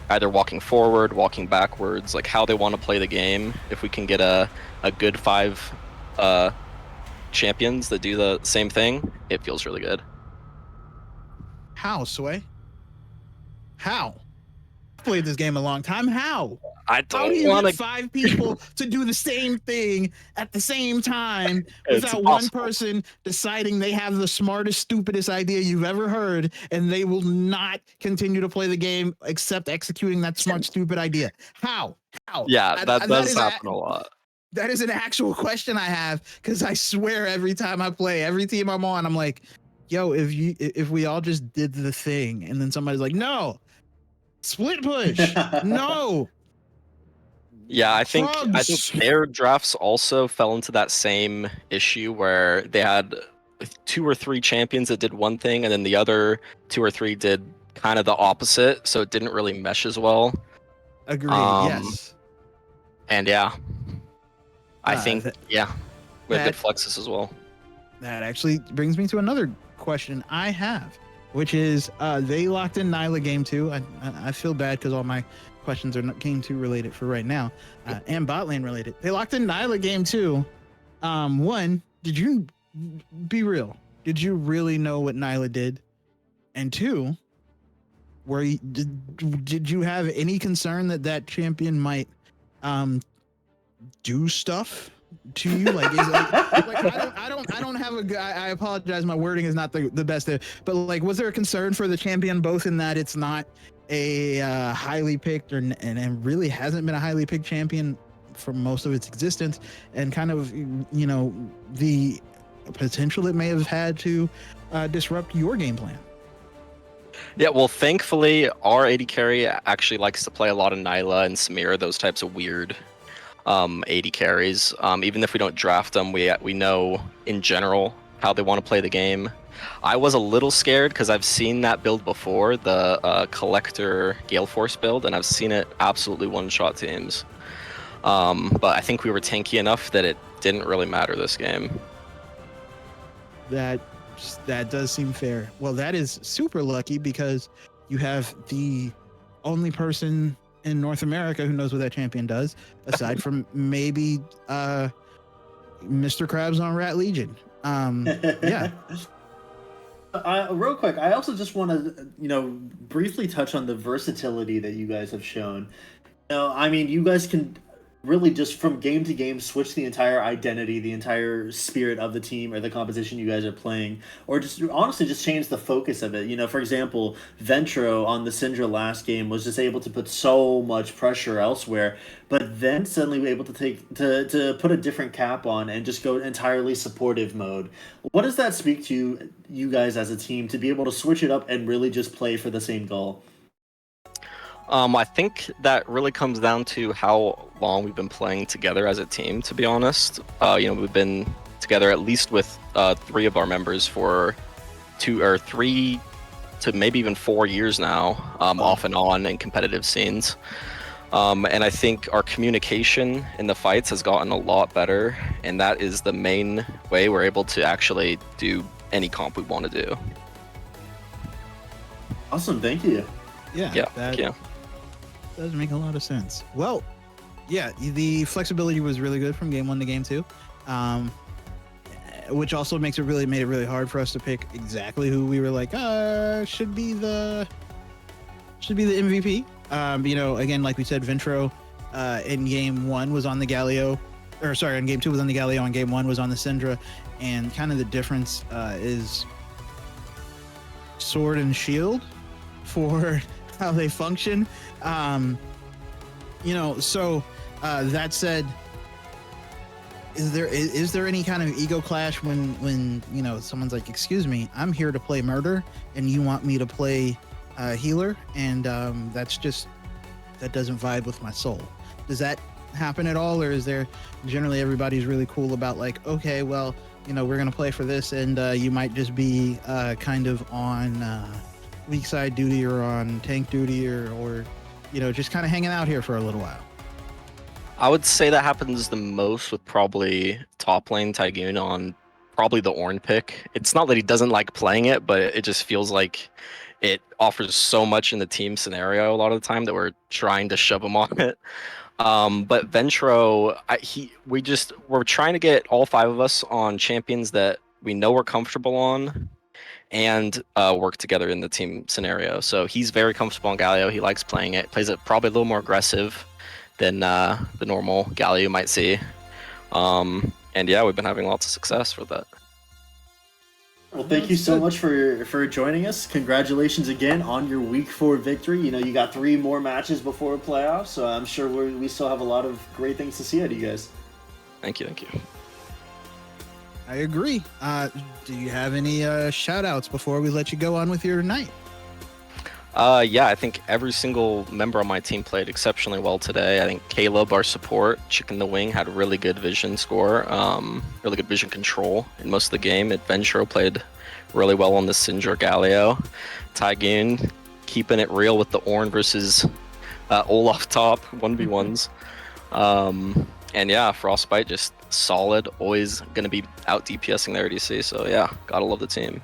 Either walking forward, walking backwards, like how they want to play the game. If we can get a good 5 champions that do the same thing, it feels really good. How, Sway? How? I've played this game a long time. How? I How do don't you want get to. 5 people to do the same thing at the same time It's without one impossible. person deciding they have the smartest, stupidest idea you've ever heard, and they will not continue to play the game except executing that smart, stupid idea? How? How? Yeah, that does is happen a lot. That is an actual question I have, because I swear every time I play, every team I'm on, I'm like, yo, if we all just did the thing, and then somebody's like, no, split push, no. Yeah, I think Frogs. their drafts also fell into that same issue where they had 2 or 3 champions that did one thing, and then the other 2 or 3 did kind of the opposite, so it didn't really mesh as well. Agreed. Yes. And yeah, I think we have that- good flexes as well. That actually brings me to another question I have, which is they locked in Nyla game 2. I feel bad because all my questions are not game 2 related for right now, and bot lane related. They locked in Nyla game 2. One, did you be real? Did you really know what Nyla did? And 2, did you have any concern that champion might do stuff to you? Like, is like I don't have a. I apologize, my wording is not the best there, but like, was there a concern for the champion, both in that it's not a highly picked and really hasn't been a highly picked champion for most of its existence, and kind of, you know, the potential it may have had to disrupt your game plan? Yeah, well, thankfully, our AD carry actually likes to play a lot of Nyla and Samira, those types of weird AD carries. Even if we don't draft them, we know in general how they want to play the game. I was a little scared because I've seen that build before, the Collector Gale Force build, and I've seen it absolutely one-shot teams. But I think we were tanky enough that it didn't really matter this game. That does seem fair. Well, that is super lucky, because you have the only person in North America who knows what that champion does, aside from maybe Mr. Krabs on Rat Legion. Yeah. Real quick, I also just want to, briefly touch on the versatility that you guys have shown. I mean, you guys can really just from game to game switch the entire identity, the entire spirit of the team or the composition you guys are playing, or just honestly just change the focus of it. For example, Ventro on the Syndra last game was just able to put so much pressure elsewhere, but then suddenly able to to put a different cap on and just go entirely supportive mode. What does that speak to you guys as a team to be able to switch it up and really just play for the same goal? I think that really comes down to how long we've been playing together as a team, to be honest. We've been together at least with 3 of our members for 2 or 3 to maybe even 4 years now, off and on in competitive scenes. And I think our communication in the fights has gotten a lot better, and that is the main way we're able to actually do any comp we want to do. Awesome, thank you. Yeah. Does make a lot of sense. Well, yeah, the flexibility was really good from game 1 to game 2, which also made it really hard for us to pick exactly who we were like, should be the MVP. Again, like we said, Ventro in game 1 was on the Galio, in game 2 was on the Galio, on game 1 was on the Syndra, and kind of the difference is sword and shield for how they function. That said, is there any kind of ego clash when someone's like, excuse me, I'm here to play murder and you want me to play healer, and that doesn't vibe with my soul? Does that happen at all, or is there generally everybody's really cool about like, okay, well, we're gonna play for this, and you might just be kind of on weak side duty or on tank duty or just kind of hanging out here for a little while? I would say that happens the most with probably top lane Tygoon on probably the Ornn pick. It's not that he doesn't like playing it, but it just feels like it offers so much in the team scenario a lot of the time that we're trying to shove him on it. But Ventro, we're trying to get all 5 of us on champions that we know we're comfortable on and work together in the team scenario. So he's very comfortable on Galio. He likes playing it, plays it probably a little more aggressive than the normal Galio you might see. And yeah, we've been having lots of success with that. Well, thank you so much for joining us. Congratulations again on your Week 4 victory. You got 3 more matches before playoffs, so I'm sure we still have a lot of great things to see out of you guys. Thank you. I agree. Do you have any shout outs before we let you go on with your night? Yeah, I think every single member on my team played exceptionally well today. I think Caleb, our support, Chicken the Wing, had a really good vision score, really good vision control in most of the game. Adventure played really well on the Syndra Galio. Tygoon keeping it real with the Ornn versus Olaf top 1v1s. And yeah, Frostbite just solid, always going to be out DPSing their ADC. So yeah, gotta love the team.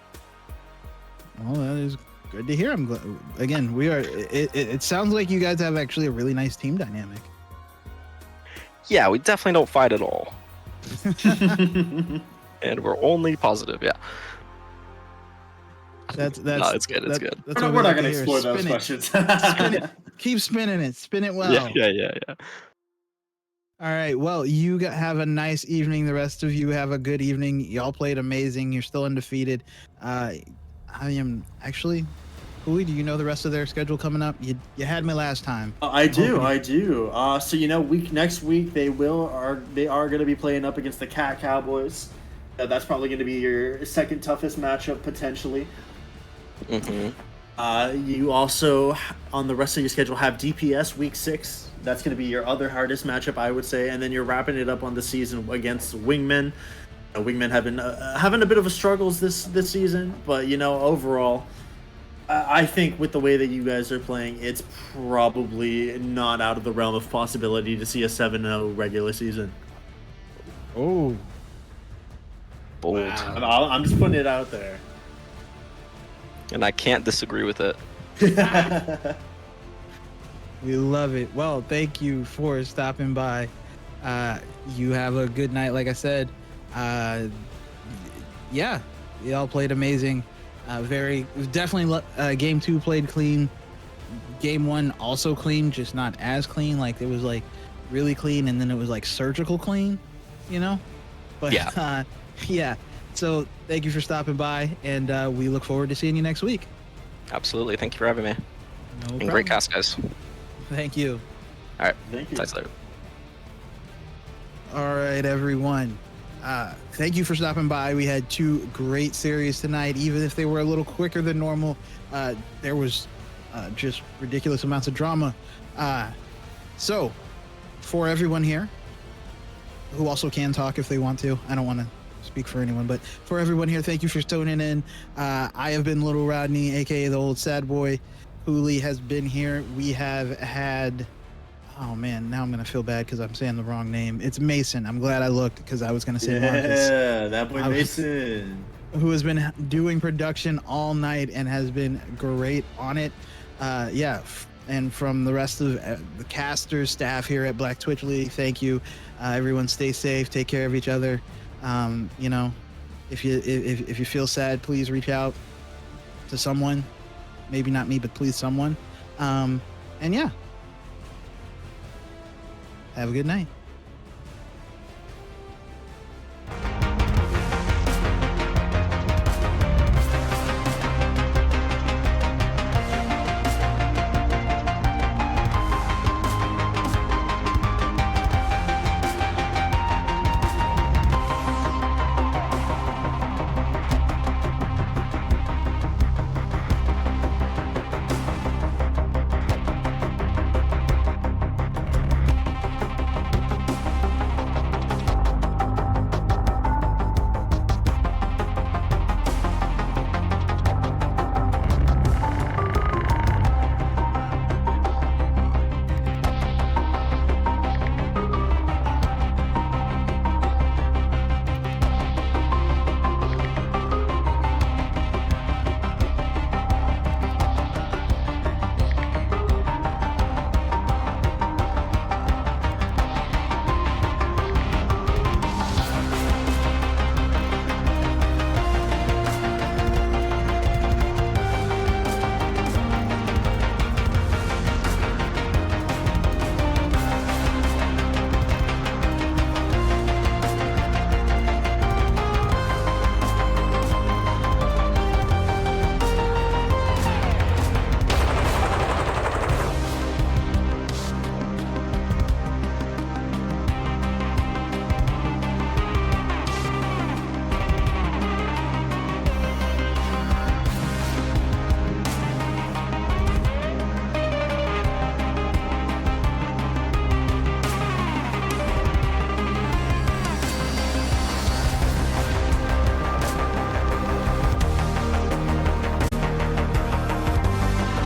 Well, that is good to hear. I'm glad. Again, we are. It sounds like you guys have actually a really nice team dynamic. Yeah, we definitely don't fight at all. And we're only positive, yeah. That's no, it's good. It's good. That's We're not going to explore those questions. Spin it. Keep spinning it. Spin it well. Yeah. All right. Well, have a nice evening. The rest of you have a good evening. Y'all played amazing. You're still undefeated. I am actually. Cooley, do you know the rest of their schedule coming up? You had me last time. I do. So next week they are going to be playing up against the Cat Cowboys. That's probably going to be your second toughest matchup potentially. Mm-hmm. You also on the rest of your schedule have DPS week 6. That's going to be your other hardest matchup, I would say, and then you're wrapping it up on the season against Wingmen. Wingmen have been having a bit of a struggles this season, but overall, I think with the way that you guys are playing, it's probably not out of the realm of possibility to see a 7-0 regular season. Oh, bold! Wow. I'm just putting it out there, and I can't disagree with it. We love it. Well, thank you for stopping by. You have a good night. Like I said, yeah, y'all played amazing. Definitely game 2 played clean. Game 1 also clean, just not as clean. Like it was like really clean, and then it was like surgical clean, But yeah. Yeah. So thank you for stopping by, and we look forward to seeing you next week. Absolutely. Thank you for having me. No and problem. great cast, guys. Thank you. All right. Thank you. Talk to you later. All right, everyone. Thank you for stopping by. We had 2 great series tonight, even if they were a little quicker than normal. There was just ridiculous amounts of drama. So, for everyone here, who also can talk if they want to, I don't want to speak for anyone, but for everyone here, thank you for tuning in. I have been Little Rodney, aka the Old Sad Boy. Hooli has been here. We have had, oh man, now I'm gonna feel bad because I'm saying the wrong name. It's Mason. I'm glad I looked because I was gonna say Marcus. Yeah, that boy Mason. Who has been doing production all night and has been great on it. And from the rest of the casters, staff here at Black Twitch League, thank you. Everyone stay safe, take care of each other. If you feel sad, please reach out to someone. Maybe not me, but please someone. And yeah. Have a good night.